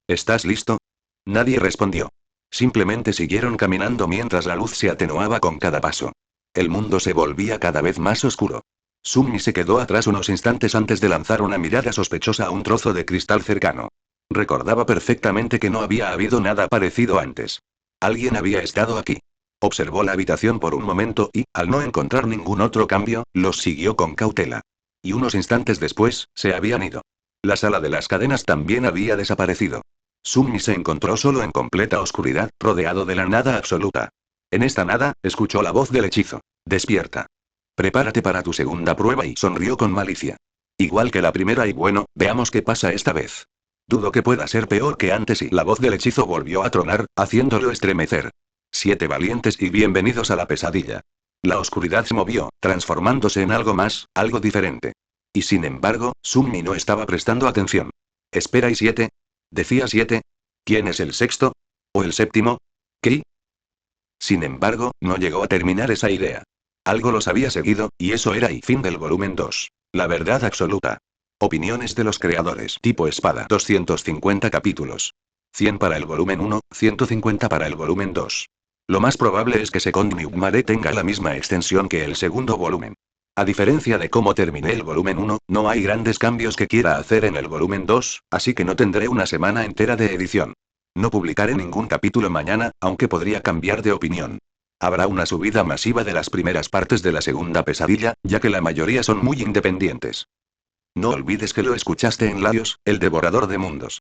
¿Estás listo? Nadie respondió. Simplemente siguieron caminando mientras la luz se atenuaba con cada paso. El mundo se volvía cada vez más oscuro. Sunmi se quedó atrás unos instantes antes de lanzar una mirada sospechosa a un trozo de cristal cercano. Recordaba perfectamente que no había habido nada parecido antes. Alguien había estado aquí. Observó la habitación por un momento y, al no encontrar ningún otro cambio, los siguió con cautela. Y unos instantes después, se habían ido. La sala de las cadenas también había desaparecido. Sunmi se encontró solo en completa oscuridad, rodeado de la nada absoluta. En esta nada, escuchó la voz del hechizo. Despierta. Prepárate para tu segunda prueba y sonrió con malicia. Igual que la primera y bueno, veamos qué pasa esta vez. Dudo que pueda ser peor que antes y la voz del hechizo volvió a tronar, haciéndolo estremecer. 7 valientes y bienvenidos a la pesadilla. La oscuridad se movió, transformándose en algo más, algo diferente. Y sin embargo, Sunmi no estaba prestando atención. Espera, ¿y 7? ¿Decía 7? ¿Quién es el sexto? ¿O el séptimo? ¿Qué? Sin embargo, no llegó a terminar esa idea. Algo los había seguido, y eso era y fin del volumen 2. La verdad absoluta. Opiniones de los creadores. Tipo espada. 250 capítulos. 100 para el volumen 1, 150 para el volumen 2. Lo más probable es que Second Mare tenga la misma extensión que el segundo volumen. A diferencia de cómo terminé el volumen 1, no hay grandes cambios que quiera hacer en el volumen 2, así que no tendré una semana entera de edición. No publicaré ningún capítulo mañana, aunque podría cambiar de opinión. Habrá una subida masiva de las primeras partes de la segunda pesadilla, ya que la mayoría son muy independientes. No olvides que lo escuchaste en Laios, el devorador de mundos.